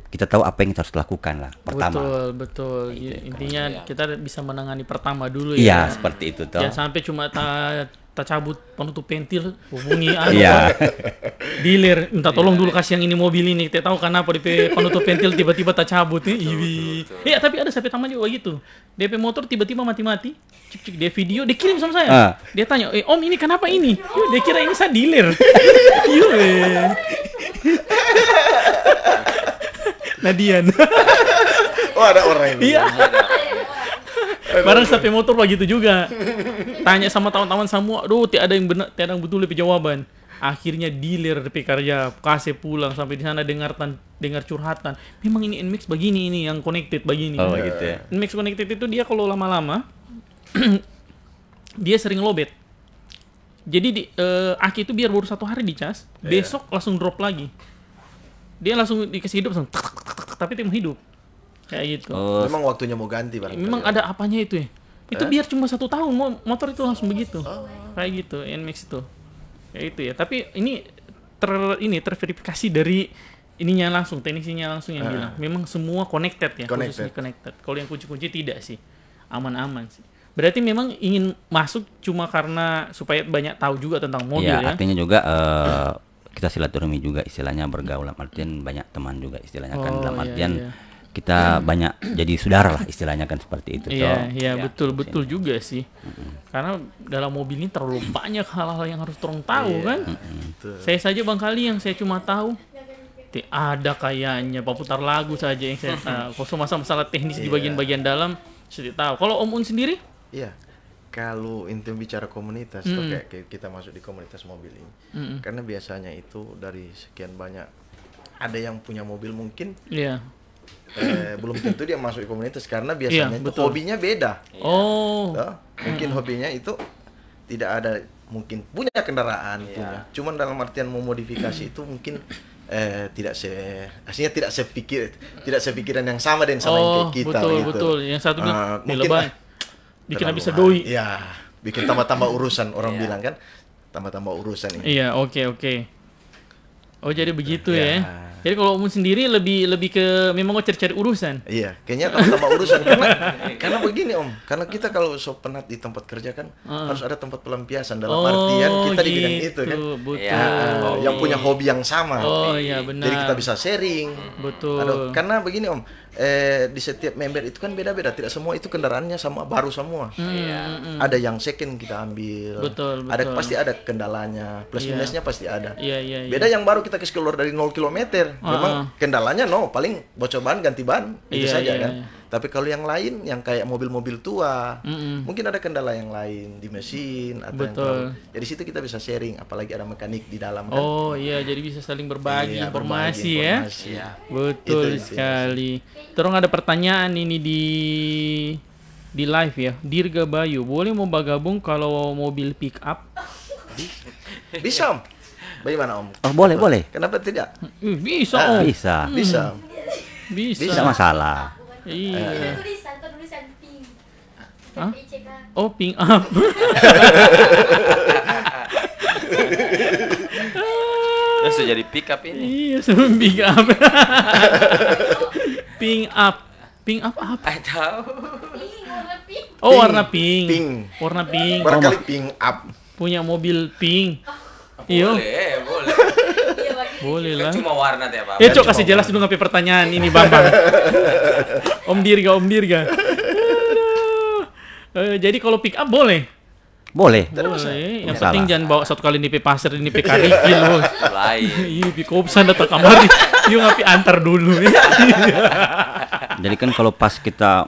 kita tahu apa yang kita harus lakukan lah pertama. Betul. Intinya kita bisa menangani pertama dulu ya. Iya, seperti itu toh. Jangan sampai cuma tak cabut penutup pentil, hubungi dealer, minta tolong dulu kasih yang ini mobil ini. Kita tahu kenapa DP penutup pentil tiba-tiba tak cabut nih. Iya, tapi ada sampai taman juga gitu. DP motor tiba-tiba mati-mati. Cik dia video, dia kirim sama saya. Dia tanya, "Om ini kenapa ini?" Dia kira ini saya dealer. Nadian. Ada orang ini. Iya. Barang sampai motor begitu juga. Tanya sama teman-teman semua, tiada yang benar, tiada yang betul lebih jawaban. Akhirnya dealer DP kerja, kasih pulang sampai di sana dengar curhatan. Memang ini NMAX begini ini yang connected begini. Oh gitu ya. NMAX connected itu dia kalau lama-lama dia sering lobet. Jadi aki itu biar baru 1 hari dicas, besok langsung drop lagi. Dia langsung dikasih hidup langsung tapi tim hidup. Kayak gitu. Memang waktunya mau ganti barangkali. Memang ada apanya itu ya. Itu biar cuma 1 tahun motor itu langsung begitu. Kayak gitu NMAX itu. Kayak itu ya. Tapi ini terverifikasi dari ininya langsung, teknisinya langsung yang bilang. Memang semua connected ya, khususnya connected. Kalau yang kunci-kunci tidak sih. Aman-aman sih. Berarti memang ingin masuk cuma karena supaya banyak tahu juga tentang mobil ya. Artinya juga kita silaturahmi juga istilahnya, bergaul, artian banyak teman juga istilahnya kan, dalam artian kita banyak jadi saudara lah istilahnya kan, seperti itu. Iya, betul juga sih. Karena dalam mobil ini terlalu banyak hal-hal yang harus orang tahu kan. Saya saja kali yang saya cuma tahu ada kayaknya pemutar lagu saja yang saya tahu. Kalau masalah teknis di bagian-bagian dalam saya tahu. Kalau Om Un sendiri? Iya. Kalau intim bicara komunitas, tuh kayak kita masuk di komunitas mobil ini, karena biasanya itu dari sekian banyak, ada yang punya mobil mungkin, belum tentu dia masuk di komunitas karena biasanya itu hobinya beda. Mungkin hobinya itu tidak ada, mungkin punya kendaraan, cuman dalam artian memodifikasi itu mungkin tidak sepikiran yang sama dengan kayak kita. Betul. Yang satu bilang lebay. Bikin bisa doi. Iya, bikin tambah-tambah urusan orang bilang kan, tambah-tambah urusan ini. Iya, oke. Oh, jadi begitu ya. Jadi kalau Om sendiri lebih ke memang cari-cari urusan. Iya, kayaknya tambah urusan karena begini Om, karena kita kalau penat di tempat kerja kan harus ada tempat pelampiasan, dalam artian kita di bidang itu kan. Betul. Yang punya hobi yang sama. Oh iya, benar. Jadi kita bisa sharing. Betul. Karena begini Om, di setiap member itu kan beda-beda, tidak semua itu kendaraannya sama baru semua. Ada yang second kita ambil. Betul. Pasti ada kendalanya, plus minusnya pasti ada. Iya. Beda yang baru kita kasih keluar dari 0 km. Memang kendalanya paling bocor ban, ganti ban itu saja kan. Tapi kalau yang lain yang kayak mobil-mobil tua, mungkin ada kendala yang lain di mesin atau yang jadi situ kita bisa sharing, apalagi ada mekanik di dalam kan. Oh iya, jadi bisa saling berbagi informasi ya. Betul sekali. Terus ada pertanyaan ini di live ya. Dirga Bayu, boleh mau bergabung kalau mobil pick up? Bisa Om. Bagaimana Om? Oh boleh. Kenapa tidak? Bisa Om. Bisa. Tidak masalah. Iya. Tulisan pink. Hah? Oh, pink up. Sudah jadi pick up ini. Iya, sama pink up. Pink up. Pink up apa? Tahu. Warna pink. Oh, warna pink. Pink. Warna pink. Barangkali pink up. Punya mobil pink. Iyo. Boleh. Boleh lah. Cuma warna teh apa? Cok kasih jelas dulu ngapain pertanyaan ini Bambang. Om Dirga. Jadi kalau pick up boleh? Boleh. Yang penting jangan bawa satu kali di pasar ini karikil loh. Lain. Iya, pikopsan datang kamar. Yuk ngapain antar dulu ya. Jadi kan kalau pas kita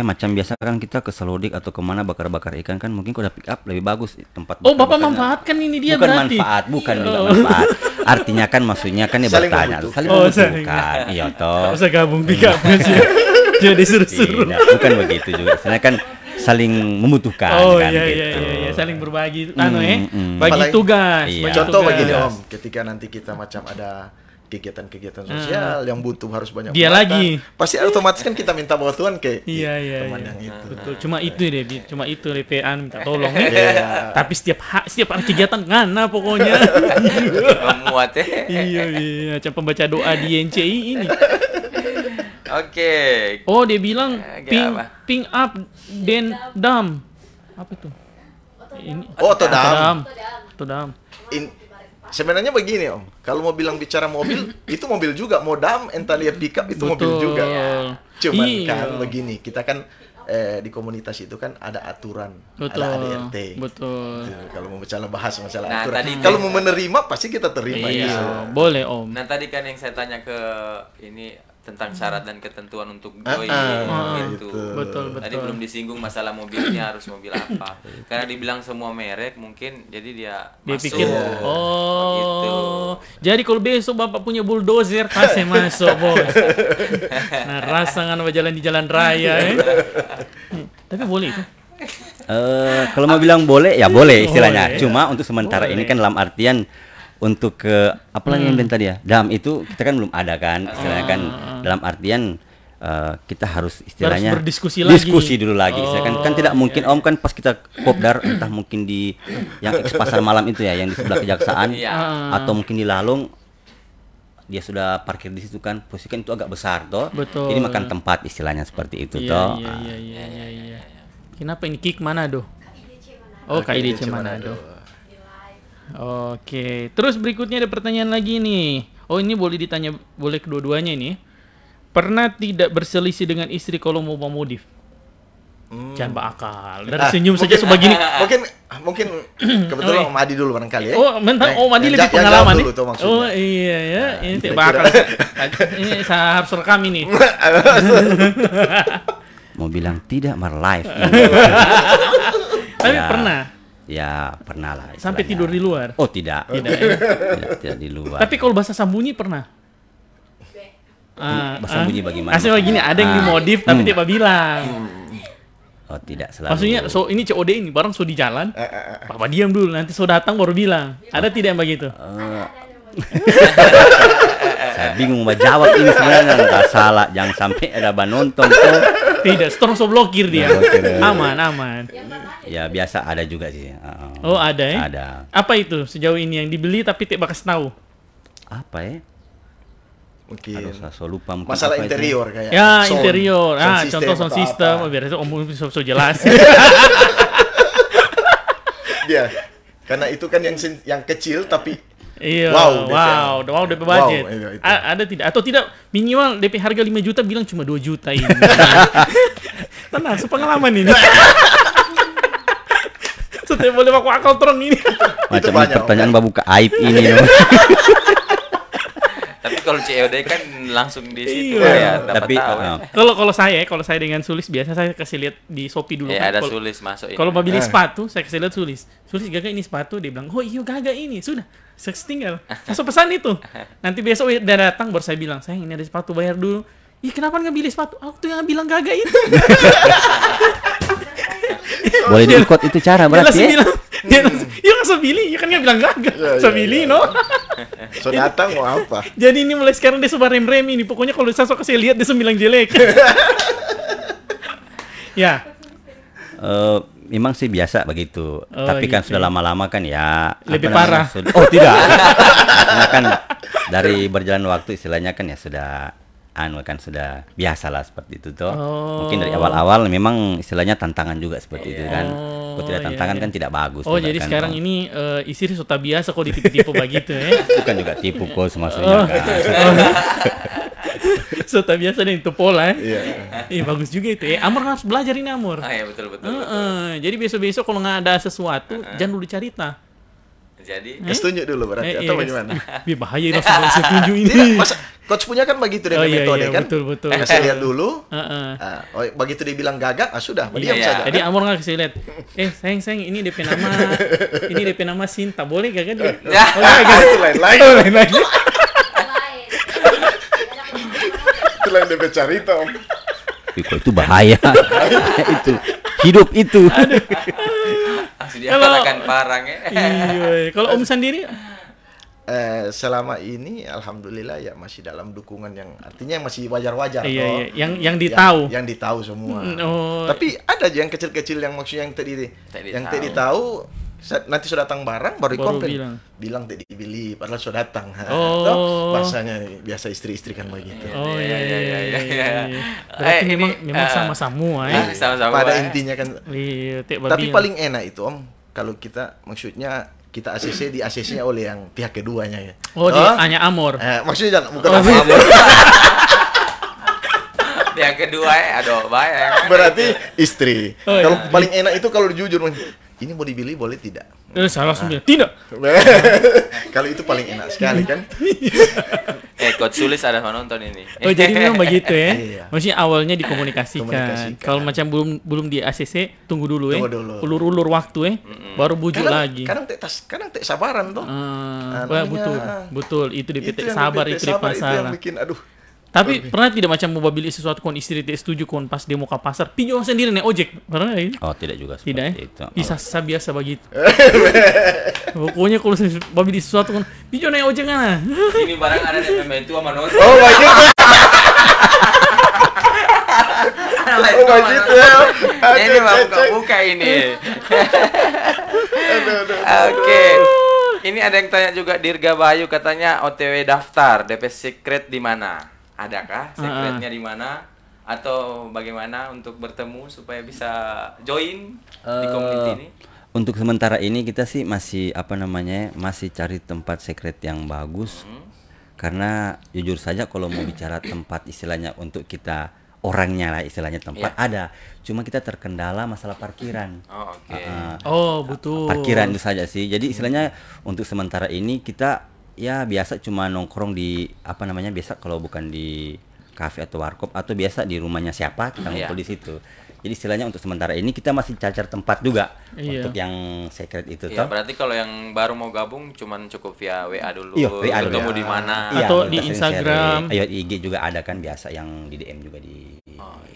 macam biasa kan kita ke Selodik atau kemana bakar-bakar ikan kan mungkin kalau pick up lebih bagus tempat. Oh, Bapak manfaatkan ini dia bukan berarti. Bukan manfaat. Artinya kan maksudnya kan dia bertanya, saling membutuhkan. Iya toh. Bisa gabung pick up sih. Jadi suruh-suruh. Bukan begitu juga. Sebenarnya kan saling membutuhkan kan gitu. Iya, saling berbagi bagi tugas. Iya. Contoh begini Om, ketika nanti kita macam ada kegiatan-kegiatan sosial yang butuh harus banyak dia lagi pasti otomatis kan kita minta bantuan ke teman yang itu. Betul. Cuma itu DP-an minta tolong tapi setiap hari kegiatan ngana pokoknya. Memuat ya. Iya macam pembaca doa di NCI ini. Oke. Oh, dia bilang ping up then dam. Apa itu? Ini Otodam. Sebenarnya begini Om, kalau mau bicara mobil, itu mobil juga, mau dam, entah lihat pickup itu mobil juga. Cuman kan begini, kita kan di komunitas itu kan ada aturan, ada ADRT. Betul. Kalau mau bahas masalah aturan, kalau mau menerima pasti kita terima. Iya, boleh Om. Nah tadi kan yang saya tanya ke ini tentang syarat dan ketentuan untuk join itu. Betul. Tadi belum disinggung masalah mobilnya harus mobil apa. Karena dibilang semua merek mungkin jadi dia masuk. Pikir gitu. Jadi kalau besok Bapak punya bulldozer kasih masuk, Bos. Nah, rasa ngana berjalan di jalan raya Tapi boleh itu. Kalau mau bilang boleh ya boleh istilahnya. Cuma untuk sementara ini kan dalam artian untuk ke apalagi yang tadi ya dam itu kita kan belum ada kan istilahnya kan dalam artian kita harus istilahnya diskusi dulu lagi. Kan tidak mungkin Om kan pas kita kopdar entah mungkin di yang eks pasar malam itu ya yang di sebelah kejaksaan atau mungkin di Lalung dia sudah parkir di situ kan posisi kan itu agak besar toh. Betul. Ini makan tempat istilahnya seperti itu toh. Iya. Kenapa ini Kik Manado? Oh, KIDC Manado. Oke, terus berikutnya ada pertanyaan lagi nih. Oh, ini boleh ditanya, boleh kedua-duanya ini. Pernah tidak berselisih dengan istri kalau mau modif? Jangan bakal. Dari senyum saja sebegini. Mungkin kebetulan Om Adi dulu barangkali ya. Oh, mentang Om Adi lebih pengalaman nih. Oh iya ya, ini tidak bakal. Ini saya harus rekam ini. Mau bilang tidak live. Tapi pernah. Ya pernah lah. Sampai tidur di luar? Oh tidak. Tidak di luar. Tapi kalau bahasa sambunyi pernah? Bahasa sambunyi bagaimana? Asli begini, ada yang dimodif tapi tidak bilang. Oh tidak selalu. Maksudnya ini COD ini barang di jalan. Papa diam dulu, nanti datang baru bilang. Ada tidak yang begitu? Saya bingung mau jawab ini sebenarnya nggak salah. Jangan sampai ada nonton tuh. Tidak, strong so blokir dia. Aman. Ya biasa ada juga sih. Oh ada ya? Ada. Apa itu sejauh ini yang dibeli tapi tidak bakal tahu? Apa ya? Mungkin. Aduh, saya lupa. Mungkin masalah apa interior itu? kayak. Ya interior. Contoh sound system. Biar itu Om bisa jelas. Dia, karena itu kan yang kecil tapi. Iya, wow, DP budget. Ada tidak? Atau tidak minimal DP harga 5 juta bilang cuma 2 juta ini. Tenang, sepengalaman ini. Setiap boleh aku akal terang ini. Macam pertanyaan babu ke aib ini. Tapi kalau COD kan langsung di situ Iya. ya, dapat Tapi tahu. Kalau saya dengan Sulis biasa saya kasih lihat di Shopee dulu kan. Ada Kalau- Sulis masuk ini. Kalau mau beli sepatu, saya kasih lihat Sulis. Sulis Gaga ini sepatu, dia bilang, "Oh iya Gaga ini." Sudah, saya tinggal. Langsung pesan itu. Nanti besok dia datang baru saya bilang, "Sayang, ini ada sepatu, bayar dulu." Ih, kenapa nggak pilih sepatu? Aku tuh yang bilang Gaga itu. Boleh diikut itu cara Dia berarti langsung ya? bilang, dia langsung pilih. Ya kan nggak bilang Gaga. Saya pilih, no. So datang mau apa? Jadi ini mulai sekarang dia sebar rem-rem ini. Pokoknya kalau saya kasih lihat dia bilang jelek. Ya. Memang sih biasa begitu. Oh, Tapi kan gitu. sudah lama-lama kan ya Lebih apa namanya, parah. Oh tidak. Karena kan dari berjalan waktu istilahnya kan ya sudah sudah biasa lah seperti itu toh. Oh. Mungkin dari awal-awal memang istilahnya tantangan juga seperti itu kan. Kalau tidak iya, tantangan iya. kan tidak bagus. Oh, juga jadi kan, sekarang toh. ini istri sudah biasa kok ditipu-tipu begitu ya. Bukan juga tipu kos maksudnya kan. Sudah biasa nih itu pola. Iya. Bagus juga itu ya. Amor harus belajar ini Amor. Ah ya betul. Jadi besok-besok kalau nggak ada sesuatu, jangan dulu cerita. Jadi Kasih tunjuk dulu berarti atau bagaimana? Bahaya langsung saya tunjuk ini. Tidak, masa coach punya kan begitu dengan Oh, iya, metode iya, kan? betul. Kasih lihat dulu. Heeh. Oh, begitu dia bilang gagak, sudah, diam Iya. saja. Jadi Amor nggak kasih lihat. Sayang, ini DP nama Sinta. Boleh gak kan? Ya. Oh, gak. Itu lain lagi. Lain lagi. Lain. Itu lain DP cerita. Om. Tapi kok itu bahaya. Itu hidup itu. dia Kalau- katakan parang ya. Iya. Kalau Om sendiri, Selama ini alhamdulillah ya masih dalam dukungan yang artinya masih wajar-wajar toh. iya. Yang ditahu. Yang ditahu semua. Oh. Tapi ada aja yang kecil-kecil yang maksudnya yang tadi yang tahu. tadi tahu nanti sudah datang barang baru Baru komplain. Bilang tadi dibeli padahal sudah datang. Oh. Toh, bahasanya biasa istri-istri kan begitu. Oh iya. iya. Berarti Ini, memang sama semua ya. sama-sama. Pada intinya kan Iya, tapi paling enak itu Om kalau kita maksudnya kita ACC di ACC-nya oleh yang pihak keduanya ya. Oh, dia hanya Amor. Maksudnya jangan bukan Oh, apa-apa. Yang kedua aduh bayang. Berarti istri. Oh, Kalau iya. paling enak itu kalau jujur, ini mau dibeli boleh tidak? Salah langsung bilang, tidak. Kalau itu paling enak sekali kan? Coach Sulis ada menonton ini. Oh, jadi memang begitu ya. Iya. Maksudnya awalnya dikomunikasikan. Komunikasikan. Kalau macam belum di ACC, tunggu dulu ya. Tunggu dulu. Ulur-ulur waktu ya. Baru bujuk lagi. Kadang tek sabaran toh. Wah, namanya- betul. Itu di Itu PT yang sabar, DP itu di sabar, itu yang masalah. bikin aduh. Tapi pernah tidak macam mau beli sesuatu kon istri tidak setuju kon pas demo ke pasar, pinjam sendiri nih ojek. Pernah ya? Oh, tidak juga Tidak ya? seperti itu. Bisa biasa begitu. Pokoknya kalau mau beli sesuatu kon pinjam nih ojek kan. Ini barang ada di membantu sama nonton. Oh, begitu. Oh, begitu ya. Ini mau buka ini. Oke. Ini ada yang tanya juga Dirga Bayu katanya OTW daftar DP Secret di mana? Adakah secretnya di mana? Atau bagaimana untuk bertemu supaya bisa join di community ini? Untuk sementara ini kita sih masih masih cari tempat secret yang bagus. Karena jujur saja kalau mau bicara tempat istilahnya untuk kita orangnya lah istilahnya tempat ada. Cuma kita terkendala masalah parkiran. Oh, oke. Oh, betul. Parkiran itu saja sih. Jadi istilahnya untuk sementara ini kita ya biasa cuma nongkrong di biasa kalau bukan di kafe atau warkop atau biasa di rumahnya siapa kita ngumpul di situ. Jadi istilahnya untuk sementara ini kita masih cari tempat juga untuk yang secret itu Iya, toh. berarti kalau yang baru mau gabung cuman cukup via WA dulu. Iya, WA dulu. Ketemu di mana? Atau di kita sering Instagram. sharing. Ayo IG juga ada kan biasa yang di DM juga di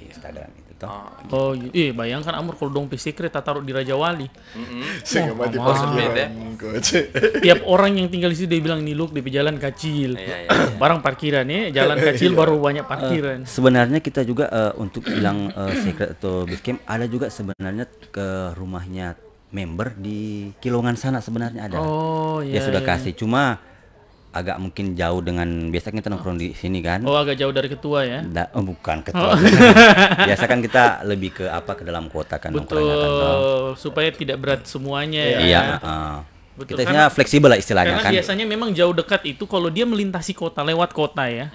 Instagram itu toh. Oh, bayangkan Amor kalau dong secret taruh di Raja Wali. Saya nggak mati Wah, pas sempit ya. coach. Tiap orang yang tinggal di situ dia bilang nih look di jalan kecil. Iya. Barang parkiran ya, jalan kecil baru banyak parkiran. Sebenarnya kita juga untuk bilang secret atau basecamp ada juga sebenarnya ke rumahnya member di Kilongan sana sebenarnya ada. Oh, Ya sudah kasih cuma agak mungkin jauh dengan biasa kita nongkrong di sini kan. Oh, agak jauh dari ketua ya. Bukan ketua. Biasa kan kita lebih ke dalam kota kan nongkrongnya kan. toh. Betul, supaya tidak berat semuanya ya. Iya, Betul, kita karena- fleksibel lah istilahnya Karena kan. biasanya memang jauh dekat itu kalau dia melintasi kota, lewat kota ya.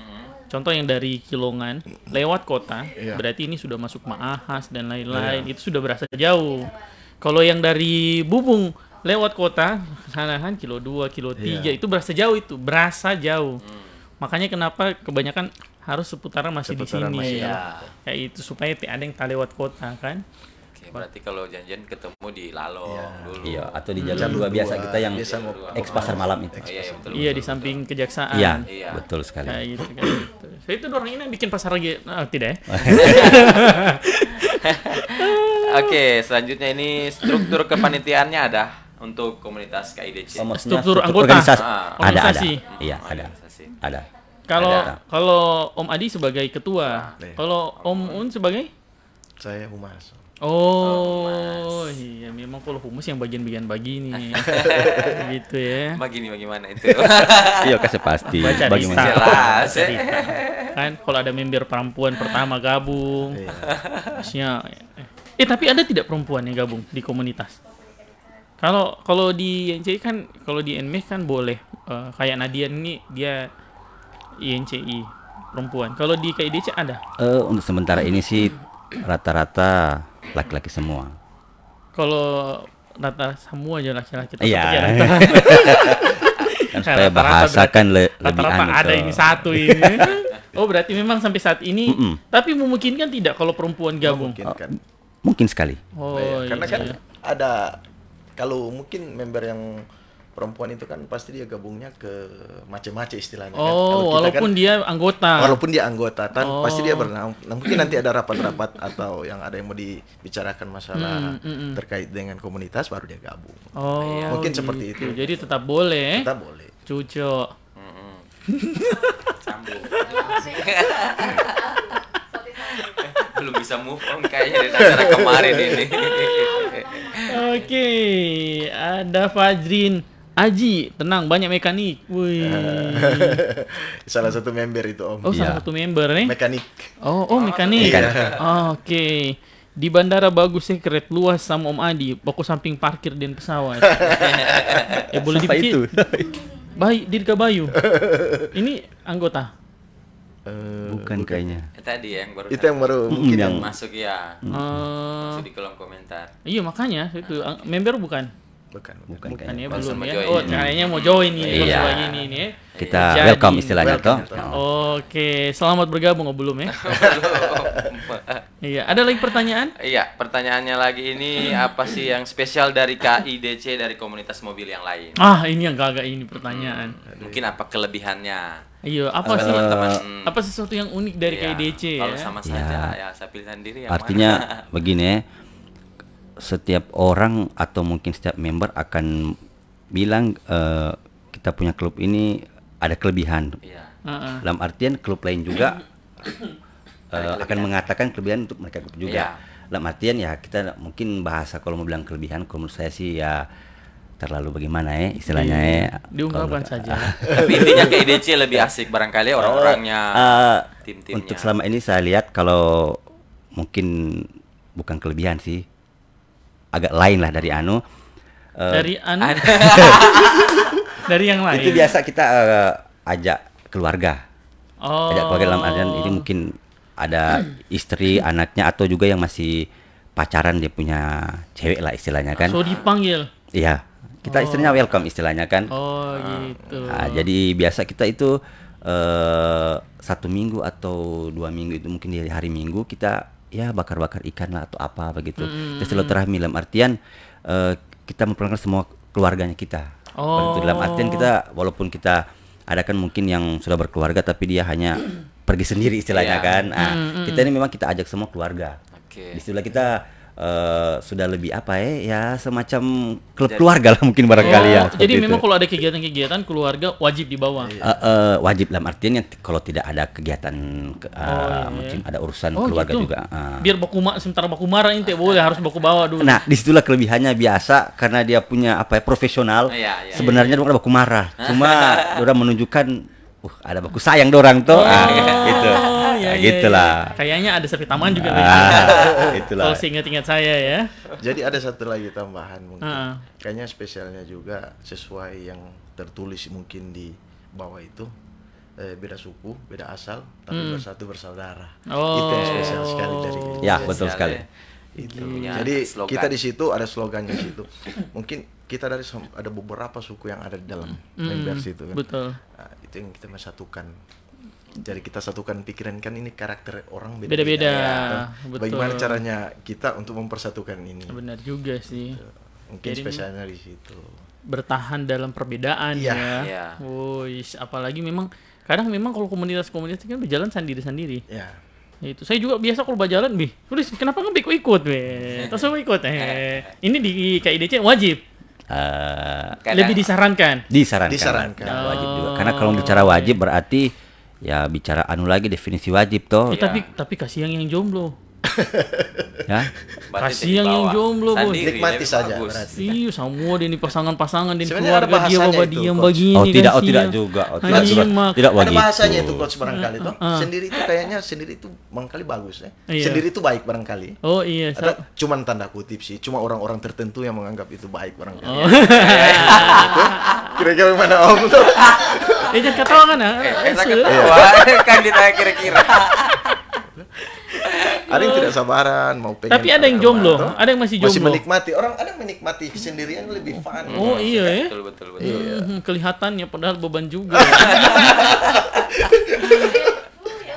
Contoh yang dari Kilongan lewat kota, berarti ini sudah masuk Maahas dan lain-lain. Itu sudah berasa jauh. Kalau yang dari Bubung lewat kota, sana kan kilo 2, kilo 3 itu berasa jauh itu, berasa jauh. Makanya kenapa kebanyakan harus seputaran masih di Seputaran sini. masih, Kayak itu supaya tidak ada yang tak lewat kota kan. Oke, berarti kalau janjian ketemu di Lalo dulu. Iya, atau di jalur 2 biasa kita yang biasa ex pasar malam itu. Iya, betul. Iya, di samping kejaksaan. Iya, Iya. betul sekali. Kayak gitu, kayak gitu. So, itu orang ini yang bikin pasar lagi. Tidak ya? Oke, selanjutnya ini struktur kepanitiaannya ada untuk komunitas KIDC. Maksudnya Struktur anggota. organisasi. Ada. Organisasi. Iya, ada. Organisasi. Ada. Kalau Om Adi sebagai ketua, Iya. kalau Om Un sebagai? Saya humas. Oh, iya memang kalau humus yang bagian-bagian begini. Gitu ya. Begini bagaimana itu? Iya, kasih pasti. Baca Bagaimana? lista. Jelas, Cerita. Kan kalau ada member perempuan pertama gabung, Iya. maksudnya tapi ada tidak perempuan yang gabung di komunitas? Kalau di INCI kan, kalau di NME kan boleh. Kayak Nadia ini dia INCI perempuan. Kalau di KIDC ada? Untuk sementara ini sih rata-rata laki-laki semua. Kalau rata semua aja laki-laki. tetap Iya. aja rata. Kan supaya Rata-rata bahasa berarti- kan lebih Rata-rata anu ada toh. ini satu ini. Oh berarti memang sampai saat ini. Mm-mm. Tapi memungkinkan tidak kalau perempuan gabung? Mungkin kan. Mungkin sekali. Oh Iya, karena kan iya. ada kalau mungkin member yang perempuan itu kan pasti dia gabungnya ke macam-macam istilahnya kan. Kalau Oh kita walaupun kan, dia anggota. walaupun dia anggota kan Oh. pasti dia bernaung. Nah, mungkin nanti ada rapat-rapat atau yang ada yang mau dibicarakan masalah terkait dengan komunitas baru dia gabung. Oh Mungkin gitu. seperti itu. Jadi tetap boleh. Kita boleh. Cucok. Sambung. Belum bisa move on kayaknya dari acara kemarin ini. Oke, ada Fajrin Aji, tenang banyak mekanik. Wih. Salah satu member itu Om. Oh, salah Iya. satu member nih. Mekanik. Oh, mekanik. Oke. Di bandara bagus sih, keret luas sama Om Adi. Pokok samping parkir dan pesawat. Boleh Siapa dipikir. itu? Bayi, Dirga Bayu. Ini anggota. Bukan kayaknya. Tadi yang baru Itu yang baru mungkin yang yang masuk ya. Masuk di kolom komentar. Iya makanya itu member bukan. bukan. Bukan Kan kayaknya. ya Baru belum sama ya. join. Oh, kayaknya mau join nih Iya. lagi ini ya. Kita Jadi- welcome istilahnya toh. welcome. Oke, selamat bergabung oh, belum ya? Iya, ada lagi pertanyaan? Iya, pertanyaannya lagi ini apa sih yang spesial dari KIDC dari komunitas mobil yang lain? Ah, ini yang agak ini pertanyaan. Mungkin apa kelebihannya? Iya, apa sih? Teman-teman. Apa sesuatu yang unik dari Iya, KIDC kalau ya? sama saja ya saya pilih sendiri yang Artinya mana? begini ya, setiap orang atau mungkin setiap member akan bilang kita punya klub ini ada kelebihan. Iya. Heeh. Dalam artian klub lain juga akan mengatakan kelebihan untuk mereka juga. Iya. Dalam artian ya kita mungkin bahasa kalau mau bilang kelebihan, kalau menurut saya sih ya terlalu bagaimana ya istilahnya ya. Diungkapkan Kalau- saja. Tapi intinya KIDC lebih asik barangkali orang-orangnya, tim-timnya. Untuk selama ini saya lihat kalau mungkin bukan kelebihan sih, agak lain lah dari anu. Dari dari yang lain. Itu biasa kita ajak keluarga. Oh. Ajak keluarga dalam artian ini mungkin ada istri, anaknya atau juga yang masih pacaran dia punya cewek lah istilahnya kan. So dipanggil. Iya. Kita istrinya welcome istilahnya kan. Oh, gitu. Nah, jadi biasa kita itu 1 minggu atau 2 minggu itu mungkin di hari Minggu kita ya bakar-bakar ikan lah atau apa begitu. Terus silaturahmi dalam artian kita memperkenalkan semua keluarganya kita. Begitu, dalam artian kita walaupun kita ada kan mungkin yang sudah berkeluarga tapi dia hanya pergi sendiri istilahnya Iya. kan. Nah, kita ini memang kita ajak semua keluarga. Oke. Disitulah kita sudah lebih apa ya semacam klub keluarga lah mungkin barangkali ya. seperti Jadi itu. memang kalau ada kegiatan-kegiatan keluarga wajib dibawa. Wajib dalam artian kalau tidak ada kegiatan mungkin ada urusan keluarga gitu. juga. Biar sementara baku marah ini tidak boleh, harus baku bawa dulu. Nah, disitulah kelebihannya biasa karena dia punya apa ya profesional. Iya, iya. Sebenarnya dia baku marah, cuma dia menunjukkan ada baku sayang dorang tuh. Gitu. iya, Nah, gitulah. Kayaknya ada sapi taman juga. Itulah. Kalau seingat-ingat saya ya. Jadi ada satu lagi tambahan mungkin. Heeh. Kayaknya spesialnya juga sesuai yang tertulis mungkin di bawah itu. Beda suku, beda asal, tapi bersatu bersaudara. Oh. Itu yang spesial sekali dari Ya, KIDC. betul sekali. Itu. Punya Jadi slogan. kita di situ ada slogannya di situ. Mungkin kita ada beberapa suku yang ada di dalam members itu kan. Betul. Nah, itu yang kita satukan. Jadi kita satukan pikiran kan ini karakter orang Beda-beda. ya. Betul. Bagaimana caranya kita untuk mempersatukan ini? Benar juga sih. Mungkin Jadi spesialnya di situ. bertahan dalam perbedaan Iya. ya. Iya. Wuih, apalagi memang kadang memang kalau komunitas-komunitas kan berjalan sendiri-sendiri. Ya. Itu saya juga biasa kalau berjalan tulis kenapa nggak ikut terus saya ikut ini di KIDC wajib lebih disarankan Disarankan. Ya, wajib juga. Karena kalau bicara wajib berarti ya bicara lagi definisi wajib toh. tapi kasihan yang jomblo Ya. kasihan yang jomblo bos. Nikmati saja bagus. berarti. Iya semua ini pasangan-pasangan dan Sebenarnya ada keluarga dia bahasanya bawa itu, diam Coach. begini Oh tidak, kasihan. tidak juga. Oh, tidak Anjing, juga. mak. Tidak Ada begitu. bahasanya itu coach barangkali tuh. Sendiri itu kayaknya sendiri itu barangkali bagus ya. Iya. Sendiri itu baik barangkali. Oh iya Ada cuman tanda kutip sih, cuma orang-orang tertentu yang menganggap itu baik barangkali. Oh. Gitu. Kira-kira gimana Om tuh? Jangan ketawa kan ya Kita ketawa kan ditanya kira-kira. Ada yang tidak sabaran mau pengen. tapi ada yang ke rumah, jomblo toh. ada yang masih Masih jomblo menikmati. Orang ada yang menikmati sendirian lebih fun. oh iya ya Betul. kelihatannya padahal beban juga.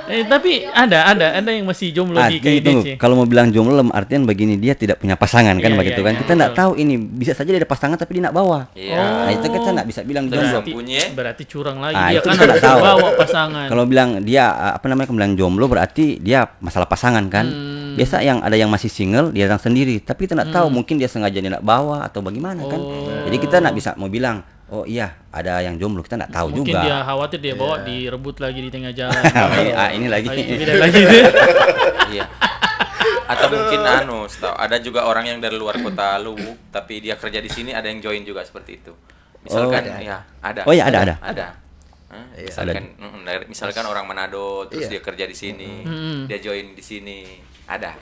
Tapi ada yang masih jomblo di Artinya itu KIDC. kalau mau bilang jomblo artian begini dia tidak punya pasangan kan Iya, begitu iya, kan. iya, Kita nggak betul. tahu ini bisa saja dia ada pasangan tapi dia nggak bawa. Iya. Nah, itu kita nggak bisa bilang Terus jomblo. Punya. Berarti curang lagi Ah, dia itu kan kita harus nggak tahu. bawa pasangan. Kalau bilang dia bilang jomblo berarti dia masalah pasangan kan. Biasa yang ada yang masih single dia datang sendiri, tapi kita nggak tahu mungkin dia sengaja dia nggak bawa atau bagaimana kan. Jadi kita nggak bisa mau bilang oh iya ada yang jomblo, kita nggak tahu Mungkin juga. dia khawatir dia bawa direbut lagi di tengah jalan. Ini lagi. Beda lagi deh. Iya. Atau mungkin tahu ada juga orang yang dari luar kota Luwuk tapi dia kerja di sini, ada yang join juga seperti itu. Misalkan ada. Oh ya ada. Misalkan orang Manado terus Iya. dia kerja di sini, dia join di sini. Ada.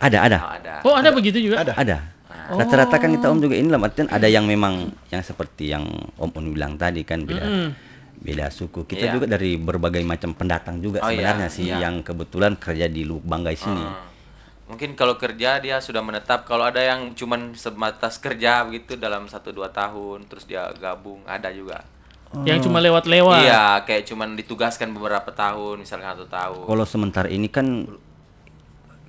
Oh, ada begitu juga? Ada. Rata-rata kan kita Om juga ini dalam artian ada yang memang yang seperti yang Om bilang tadi kan beda suku. Kita Iya. juga dari berbagai macam pendatang juga sebenarnya iya, sih iya. yang kebetulan kerja di Lubuk Banggai sini. Mungkin kalau kerja dia sudah menetap. Kalau ada yang cuman sebatas kerja begitu dalam 1-2 tahun terus dia gabung, ada juga. Yang cuma lewat-lewat. Iya, kayak cuman ditugaskan beberapa tahun, misalkan 1 tahun. Kalau sementara ini kan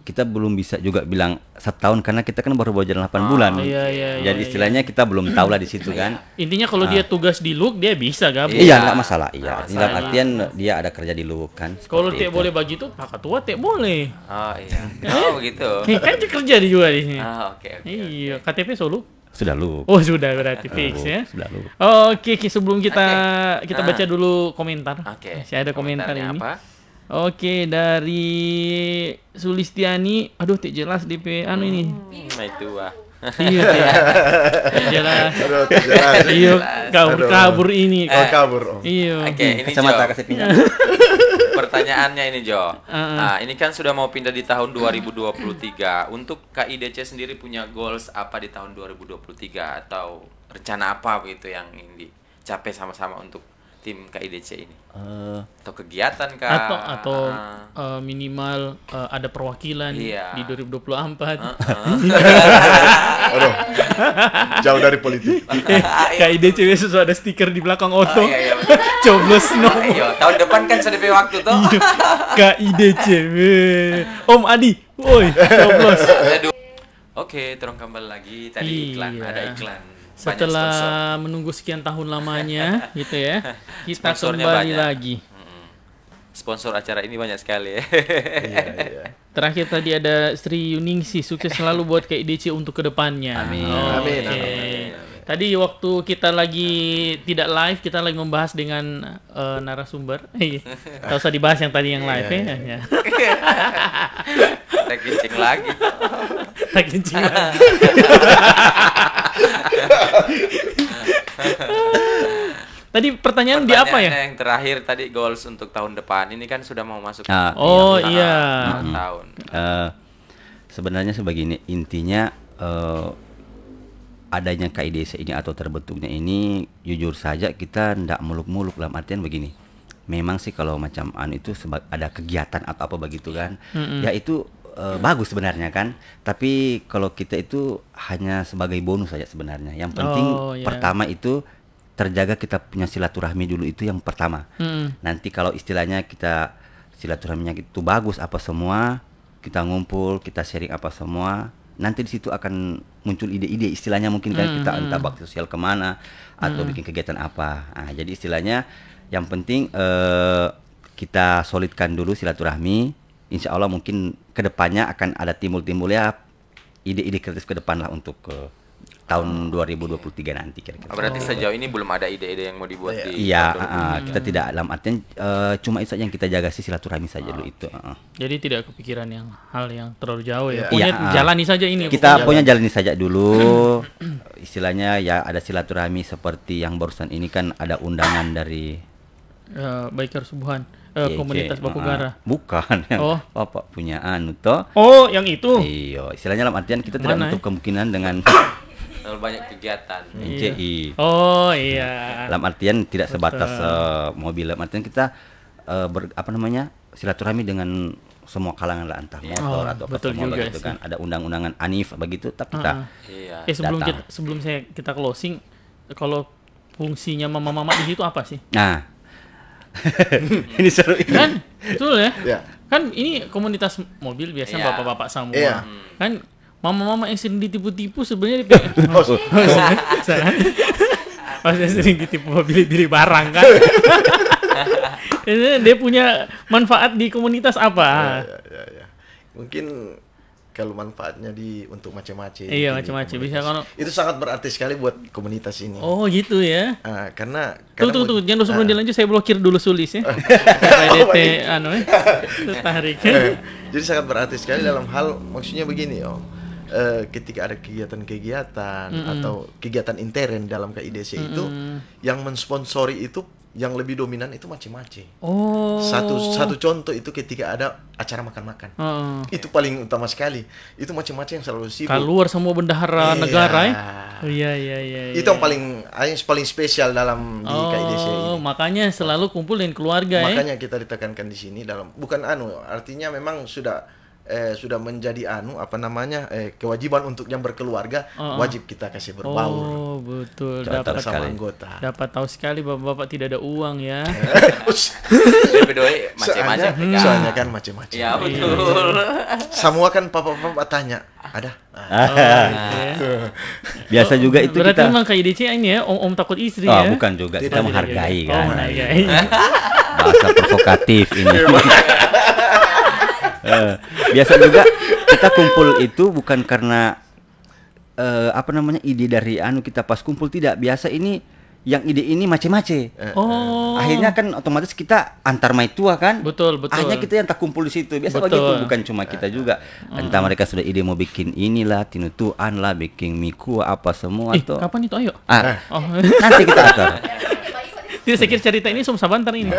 kita belum bisa juga bilang 1 tahun karena kita kan baru jalan 8 bulan. Iya, Jadi istilahnya kita belum tahu lah di situ kan. Intinya kalau dia tugas di Luk dia bisa gabung. Iya, enggak masalah. Iya, dalam artian dia ada kerja di Lubuk kan. Kalau seperti tak itu. boleh bagi tuh Pak Ketua tak boleh. Oh iya. Oh begitu. Kan dia kerja di juga di sini. Oke. Iya, KTP Solo. Sudah Lubuk. Oh, sudah berarti fix ya. Sudah Lubuk. Oke, sebelum kita baca dulu komentar. Oke. Masih ada komentar Komentarnya ini. apa? Oke, dari Sulistiani. Aduh, tak jelas DP ini. Nah itu Iya, tak jelas. Aduh, jelas. Iya, kabur ini. Oh, kabur Om. Iya. Oke, ini Kacamata Jo. kasih pinjam. Pertanyaannya ini Jo. Nah, ini kan sudah mau pindah di tahun 2023. Untuk KIDC sendiri punya goals apa di tahun 2023 atau rencana apa begitu yang ingin dicapai sama-sama untuk tim KIDC ini? Atau kegiatan kah? Atau minimal ada perwakilan Iya. di 2024. Aduh. Jauh dari politik. KIDC besok ada stiker di belakang oto. Iya, betul. Coblos no. Ayo, tahun depan kan sedep waktu tuh. KIDC. Om Adi. Woi, coblos. Oke, terus kembali lagi tadi iklan, Iya. ada iklan. Banyak sponsor. Setelah menunggu sekian tahun lamanya gitu ya, kita Sponsornya kembali banyak. lagi. Sponsor acara ini banyak sekali ya. Iya. Terakhir tadi ada Sri Yuningsi, sukses selalu buat KIDC untuk kedepannya. Amin. Amin, Oke. amin, Tadi waktu kita lagi tidak live, kita lagi membahas dengan narasumber. Tak usah dibahas yang tadi yang live ya. Kita kincing lagi. Tak kencing. Tadi pertanyaan di apa ya? Yang terakhir tadi goals untuk tahun depan. Ini kan sudah mau masuk. Oh iya. Tahun. Sebenarnya sebegini intinya adanya KIDC ini atau terbentuknya ini jujur saja kita ndak muluk-muluk dalam artian begini. Memang sih kalau macam itu ada kegiatan atau apa begitu kan, ya itu bagus sebenarnya kan, tapi kalau kita itu hanya sebagai bonus saja sebenarnya. Yang penting pertama itu terjaga kita punya silaturahmi dulu, itu yang pertama. Nanti kalau istilahnya kita silaturahminya itu bagus apa semua, kita ngumpul, kita sharing apa semua, nanti di situ akan muncul ide-ide istilahnya, mungkin kan kita entah bakti sosial kemana atau bikin kegiatan apa. Nah, jadi istilahnya yang penting kita solidkan dulu silaturahmi. Insya Allah mungkin kedepannya akan ada timbul-timbul ya ide-ide kreatif ke depan lah untuk tahun 2023 nanti kira-kira. Berarti sejauh ini belum ada ide-ide yang mau dibuat di Iya, kita tidak dalam artian cuma itu saja yang kita jaga sih silaturahmi saja dulu itu. Jadi tidak kepikiran hal yang terlalu jauh ya. Iya, Jalani saja ini. Kita punya jalani saja dulu. Istilahnya ya ada silaturahmi seperti yang barusan ini kan ada undangan dari Biker Subuhan. Komunitas Bakugara. Bukan yang Bapak punya anu toh. Oh, yang itu. Iya, istilahnya dalam artian kita tidak menutup kemungkinan dengan terlalu banyak kegiatan. NCI. Oh iya. Dalam artian tidak sebatas mobil, dalam artian kita silaturahmi dengan semua kalangan lah, entah motor atau apa semua begitu kan. Ada undang-undangan ANIF begitu, tapi kita sebelum kita closing, kalau fungsinya mama-mama di situ apa sih? Nah, ini seru ini. Kan, betul ya? Kan ini komunitas mobil biasanya bapak-bapak semua. Kan mama-mama yang sering ditipu-tipu sebenarnya maksudnya sering ditipu beli barang kan. Dia punya manfaat di komunitas apa? Ya. Mungkin kalau manfaatnya untuk macam-macam. Iya, macam-macam bisa kan. Itu sangat berarti sekali buat komunitas ini. Oh, gitu ya. Karena tuh jangan sebelum dilanjut saya blokir dulu Sulis ya. DT tertarik. Jadi sangat berarti sekali dalam hal maksudnya begini ketika ada kegiatan-kegiatan atau kegiatan intern dalam KIDC itu yang mensponsori itu yang lebih dominan itu macam-macam. Oh. Satu contoh itu ketika ada acara makan-makan. Itu paling utama sekali. Itu macam-macam yang selalu sibuk. Keluar semua bendahara negara ya. Iya. Itu yang paling spesial dalam di KIDC ini. Makanya selalu kumpul dengan keluarga Makanya kita ditekankan di sini dalam bukan artinya memang sudah menjadi kewajiban untuk yang berkeluarga, wajib kita kasih berbaur. Oh, betul. Dapat sama anggota. Dapat tahu sekali bapak-bapak tidak ada uang ya. Macam-macam. Soalnya kan macam-macam. Ya, betul. Semua kan papa ada. Biasa juga itu berarti kita. memang KIDC ini ya, om takut istri ya. Bukan juga, kita menghargai kan. Menghargai. Bahasa provokatif ini. Biasa juga kita kumpul itu bukan karena ide dari kita pas kumpul, tidak. Biasa ini yang ide ini macam-macam. Akhirnya kan otomatis kita antar maitua kan. Betul. Akhirnya kita yang tak kumpul di situ. Biasa begitu, bukan cuma kita juga. Entah mereka sudah ide mau bikin inilah, tinutuan lah, bikin miku apa semua tuh. Kapan itu? Ayo. Nanti kita atur. Tidak, saya kira cerita ini Somsa Bantar ini.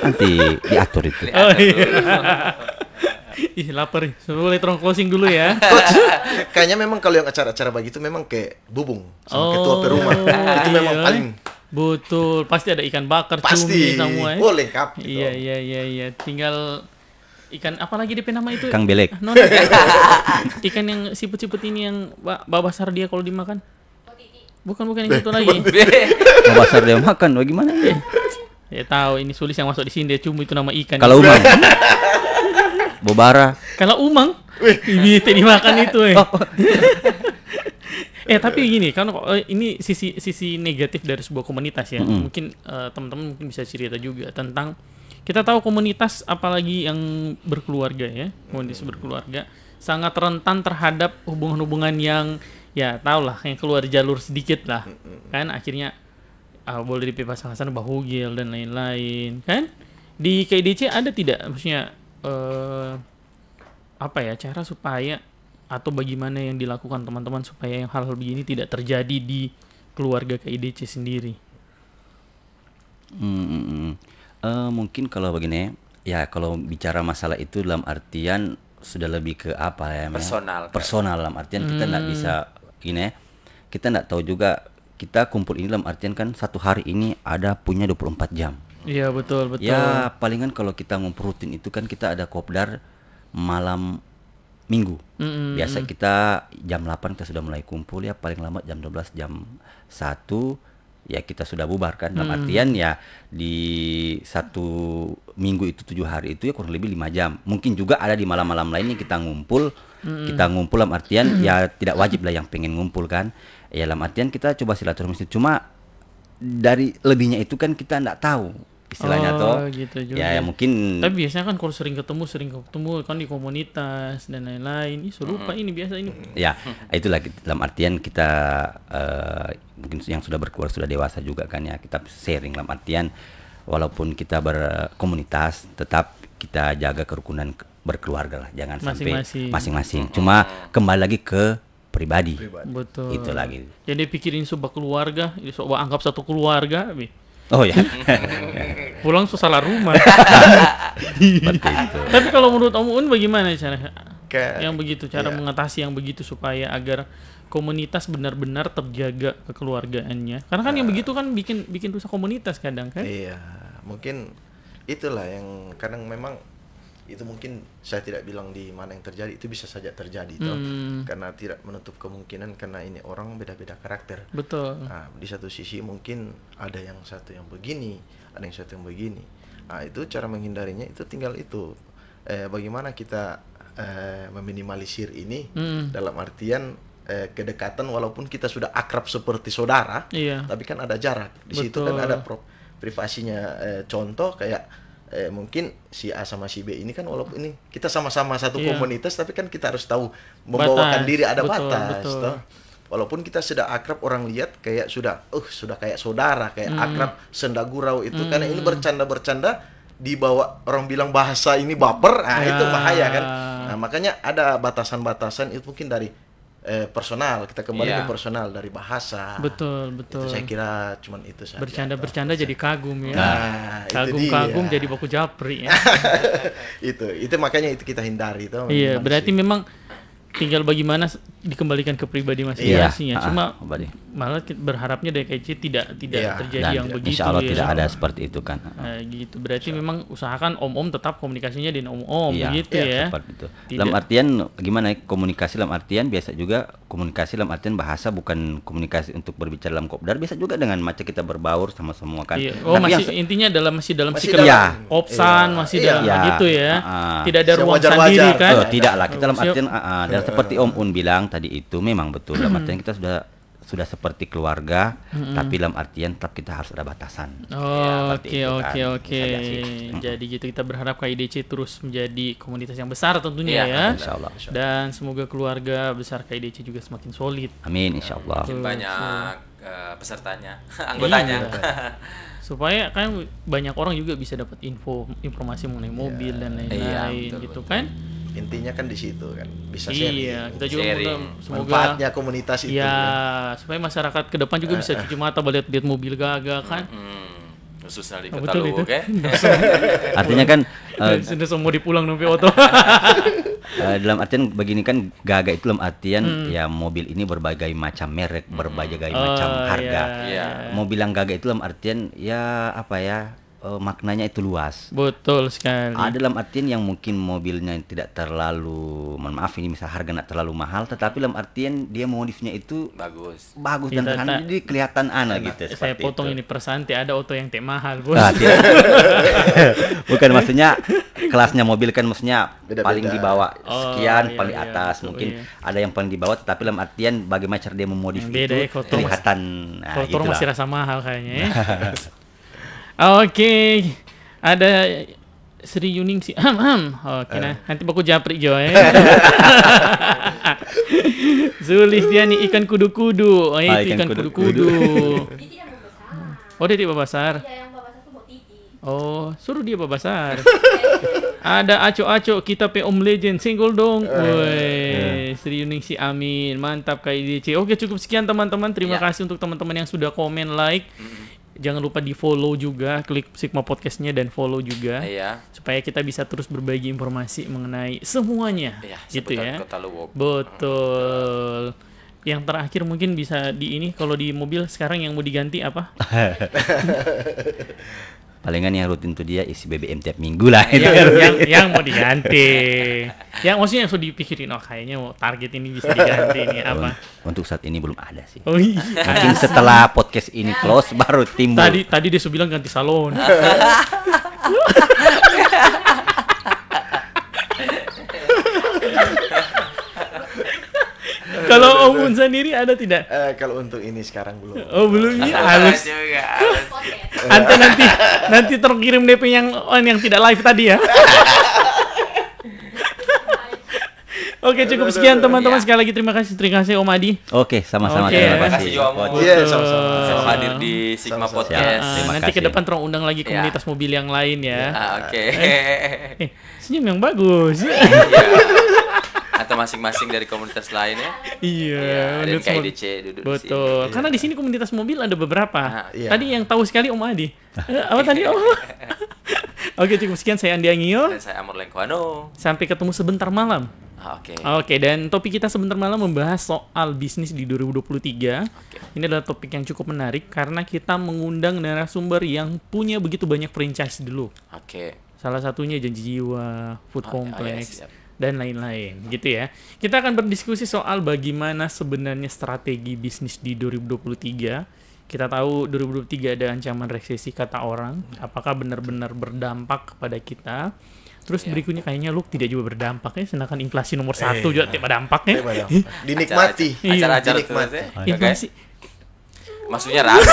Nanti diatur itu. Oh iya. Ih, lapar nih. Boleh closing dulu ya. Kayaknya memang kalau yang acara-acara begitu memang kayak bubung sama ketua perumah. Itu memang paling betul. Pasti ada ikan bakar, cumi semua ya. Oh, lengkap gitu. Iya. Tinggal ikan apa lagi DP nama itu? Kang belek. Ikan yang siput-siput ini yang babasar dia kalau dimakan. Bukan yang itu lagi. Babasar dia makan, bagaimana? Ya tahu ini Sulis yang masuk di sini, dia cumi itu nama ikan. Kalau umang. Bobara. Kalau umang, bisa dimakan itu tapi gini, kan ini sisi negatif dari sebuah komunitas ya. Mungkin teman-teman mungkin bisa cerita juga tentang, kita tahu komunitas apalagi yang berkeluarga ya, komunitas berkeluarga sangat rentan terhadap hubungan-hubungan yang ya tau lah, yang keluar jalur sedikit lah kan, akhirnya boleh dipasang-pasang bahugil dan lain-lain kan. Di KIDC ada tidak maksudnya cara supaya atau bagaimana yang dilakukan teman-teman supaya yang hal-hal begini tidak terjadi di keluarga KIDC sendiri? Mungkin kalau begini ya, kalau bicara masalah itu dalam artian sudah lebih ke personal dalam artian kita nggak bisa gini, kita nggak tahu juga, kita kumpul ini dalam artian kan satu hari ini ada punya 24 jam. Iya betul. Ya palingan kalau kita ngumpul rutin itu kan kita ada kopdar malam Minggu. Biasa kita jam 8 kita sudah mulai kumpul ya, paling lambat jam 12, jam 1 ya kita sudah bubar kan. Dalam artian ya di satu minggu itu 7 hari itu ya kurang lebih 5 jam. Mungkin juga ada di malam-malam lainnya kita ngumpul. Kita ngumpul dalam artian ya tidak wajib lah yang pengen ngumpul kan. Ya dalam artian kita coba silaturahmi. Cuma dari lebihnya itu kan kita enggak tahu istilahnya gitu juga. Ya mungkin. Tapi biasanya kan kalau sering ketemu kan di komunitas dan lain-lain. Lupa ini biasa ini. Ya, itulah dalam artian kita mungkin yang sudah berkeluarga sudah dewasa juga kan ya, kita sharing dalam artian walaupun kita berkomunitas tetap kita jaga kerukunan berkeluarga lah, jangan sampai masing-masing. Cuma kembali lagi ke pribadi. Betul. Itu lagi. Jadi pikirin sebuah keluarga, coba anggap satu keluarga, Oh ya. Pulang salah rumah. Seperti itu. Tapi kalau menurut Om Un bagaimana cara Iya. mengatasi yang begitu supaya agar komunitas benar-benar terjaga kekeluargaannya? Karena kan yang begitu kan bikin rusak komunitas kadang kan? Iya, mungkin itulah yang kadang memang itu mungkin saya tidak bilang di mana yang terjadi, itu bisa saja terjadi toh, karena tidak menutup kemungkinan karena ini orang beda-beda karakter. Betul. Nah, di satu sisi mungkin ada yang satu yang begini, ada yang satu yang begini. Nah, itu cara menghindarinya itu tinggal itu bagaimana kita meminimalisir ini dalam artian kedekatan walaupun kita sudah akrab seperti saudara, tapi kan ada jarak. Di situ kan ada privasinya. Contoh kayak mungkin si A sama si B ini kan walaupun ini kita sama-sama satu komunitas, tapi kan kita harus tahu membawakan diri, ada batas. Toh. Walaupun kita sudah akrab, orang lihat kayak sudah kayak saudara, kayak akrab senda gurau itu karena ini bercanda-bercanda dibawa orang bilang bahasa ini baper, itu bahaya kan. Nah, makanya ada batasan-batasan itu mungkin dari personal, kita kembali ke personal dari bahasa. Betul. Itu saya kira cuman itu saja. Bercanda jadi kagum ya. Nah, kagum jadi baku japri ya. itu makanya itu kita hindari itu. Iya, berarti memang tinggal bagaimana dikembalikan ke pribadi masing-masing ya. Cuma malah berharapnya DKC tidak terjadi yang begitu. Insya Allah tidak ada seperti itu kan. Gitu. Berarti memang usahakan om-om tetap komunikasinya dengan om-om begitu ya. Seperti itu. Dalam artian gimana komunikasi dalam artian biasa juga komunikasi dalam artian bahasa, bukan komunikasi untuk berbicara dalam kopdar, biasa juga dengan macam kita berbaur sama semua kan. Oh, tapi intinya masih dalam sikap opsan, masih dalam gitu ya. Tidak ada ruang sendiri kan. Tidak lah, kita dalam artian dan seperti Om Un bilang tadi itu memang betul, dalam artian kita sudah seperti keluarga, tapi dalam artian tetap kita harus ada batasan. Oke. Jadi gitu, kita berharap KIDC terus menjadi komunitas yang besar tentunya ya. Insyaallah. Dan semoga keluarga besar KIDC juga semakin solid. Amin, insyaallah. Banyak pesertanya, anggotanya. Supaya kan banyak orang juga bisa dapat informasi mengenai mobil dan lain-lain gitu kan. Intinya kan di situ kan bisa sharing. Kita juga semoga manfaatnya komunitas itu. Supaya masyarakat ke depan juga bisa cuci mata lihat mobil gagah kan. Khususnya di Kota Luwu kan. Artinya kan sudah semua dipulang nompi oto. Dalam artian begini kan, gagah itu dalam artian ya mobil ini berbagai macam merek, berbagai macam harga. Mobil yang gagah itu dalam artian ya apa ya? Maknanya itu luas. Betul sekali. Ada dalam artian yang mungkin mobilnya tidak terlalu, mohon maaf ini misal harga tidak terlalu mahal, tetapi dalam artian dia modifnya itu bagus dan terhadap jadi kelihatan gitu. Saya potong ini persanti, ada auto yang mahal bos. Bukan, maksudnya kelasnya mobil kan maksudnya paling di bawah sekian, paling atas mungkin ada yang paling di bawah, tetapi dalam artian bagaimana cara dia memodif itu kelihatan. Kotor masih rasa mahal kayaknya ya. Oke, ada Sri Yuning si Oke, nanti baku japri jo ya. Zulis dia nih ikan kudu-kudu. Ikan kudu-kudu. Dia tidak babasar. Oh, suruh dia babasar. Ada aco-aco kita Om Legend single dong. Woi, Sri Yuning si Amin, mantap KIDC. Oke, cukup sekian teman-teman. Terima kasih untuk teman-teman yang sudah komen, like. Jangan lupa di follow juga, klik Sigma Podcastnya dan follow juga, supaya kita bisa terus berbagi informasi mengenai semuanya, gitu ya. Kota Luwu. Betul. Yang terakhir mungkin bisa di ini, kalau di mobil sekarang yang mau diganti apa? Palingan yang rutin tuh dia isi BBM tiap minggu lah. yang mau diganti. Yang maksudnya yang sudah dipikirin, kayaknya target ini bisa diganti nih apa? Untuk saat ini belum ada sih. Oh iya. Mungkin setelah podcast ini close baru timbul. Tadi dia sudah bilang ganti salon. Kalau Om Un sendiri ada tidak? Kalau untuk ini sekarang belum. Oh belum ya, halus. Nanti terkirim DP yang tidak live tadi ya. Oke, cukup sekian teman-teman. Sekali lagi terima kasih Om Adi. Oke, sama-sama. Terima kasih juga Om. Iya, sama-sama. Selalu hadir di Sigma Podcast. Nanti ke depan terus undang lagi komunitas mobil yang lain ya. Oke. Senyum yang bagus. Atau masing-masing dari komunitas lain ya. Iya, dan KIDC duduk betul. di sini. Karena di sini komunitas mobil ada beberapa. Iya. Tadi yang tahu sekali Om Adi. Apa tadi Om? Oke, cukup sekian. Saya Andi Angio. Dan saya Amor Lengkoano. Sampai ketemu sebentar malam. Oke, dan topik kita sebentar malam membahas soal bisnis di 2023. Ini adalah topik yang cukup menarik karena kita mengundang narasumber yang punya begitu banyak franchise dulu. Salah satunya Janji Jiwa, Food Complex, dan lain-lain gitu ya. Kita akan berdiskusi soal bagaimana sebenarnya strategi bisnis di 2023. Kita tahu 2023 ada ancaman resesi kata orang. Apakah benar-benar berdampak kepada kita? Terus berikutnya kayaknya lu tidak juga berdampak ya, sedangkan inflasi nomor 1 juga tidak berdampak ya. Dinikmati. Acara-acara dinikmati. Inflasi. Maksudnya rame.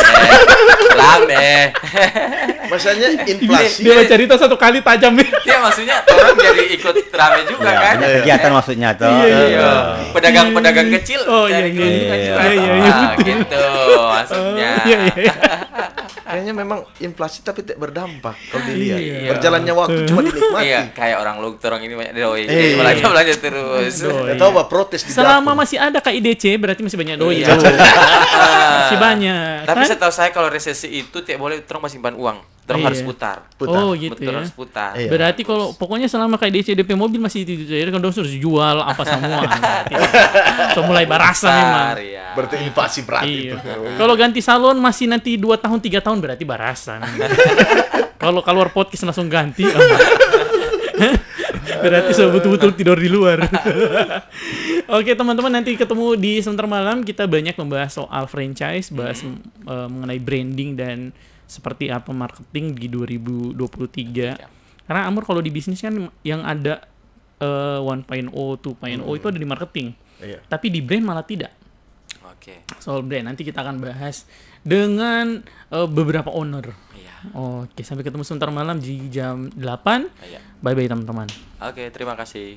Maksudnya inflasi. Dia cerita satu kali tajam nih. Iya, maksudnya orang jadi ikut rame juga kan. Banyak kegiatan maksudnya tuh. Iya. Pedagang-pedagang kecil. Iya. Gitu maksudnya. Iya. Kayaknya memang inflasi tapi tidak berdampak kalau dilihat. Berjalannya waktu cuma dinikmati. Iya, kayak orang lu orang ini banyak doi. Belanja terus. Enggak tahu apa protes di Selama masih ada KIDC berarti masih banyak doi. Masih banyak. Tapi setahu saya kalau resesi itu tidak boleh terus simpan uang. Terus harus putar. Oh gitu betul, ya. Harus putar. Berarti kalau pokoknya selama KIDC DP mobil masih itu kan harus jual apa semua. So mulai barasa memang. Berarti inflasi berarti. Kalau ganti salon masih nanti 2 tahun 3 tahun berarti barasa. Kalau keluar podcast langsung ganti. Berarti saya betul-betul tidur di luar. Oke teman-teman, nanti ketemu di sebentar malam. Kita banyak membahas soal franchise, bahas mengenai branding dan seperti apa marketing di 2023. Karena Amor kalau di bisnis kan yang ada 1.0, 2.0 itu ada di marketing. Tapi di brand malah tidak. Soal brand nanti kita akan bahas dengan beberapa owner. Oke, sampai ketemu sebentar malam di jam 8. Bye-bye teman-teman. Oke, terima kasih.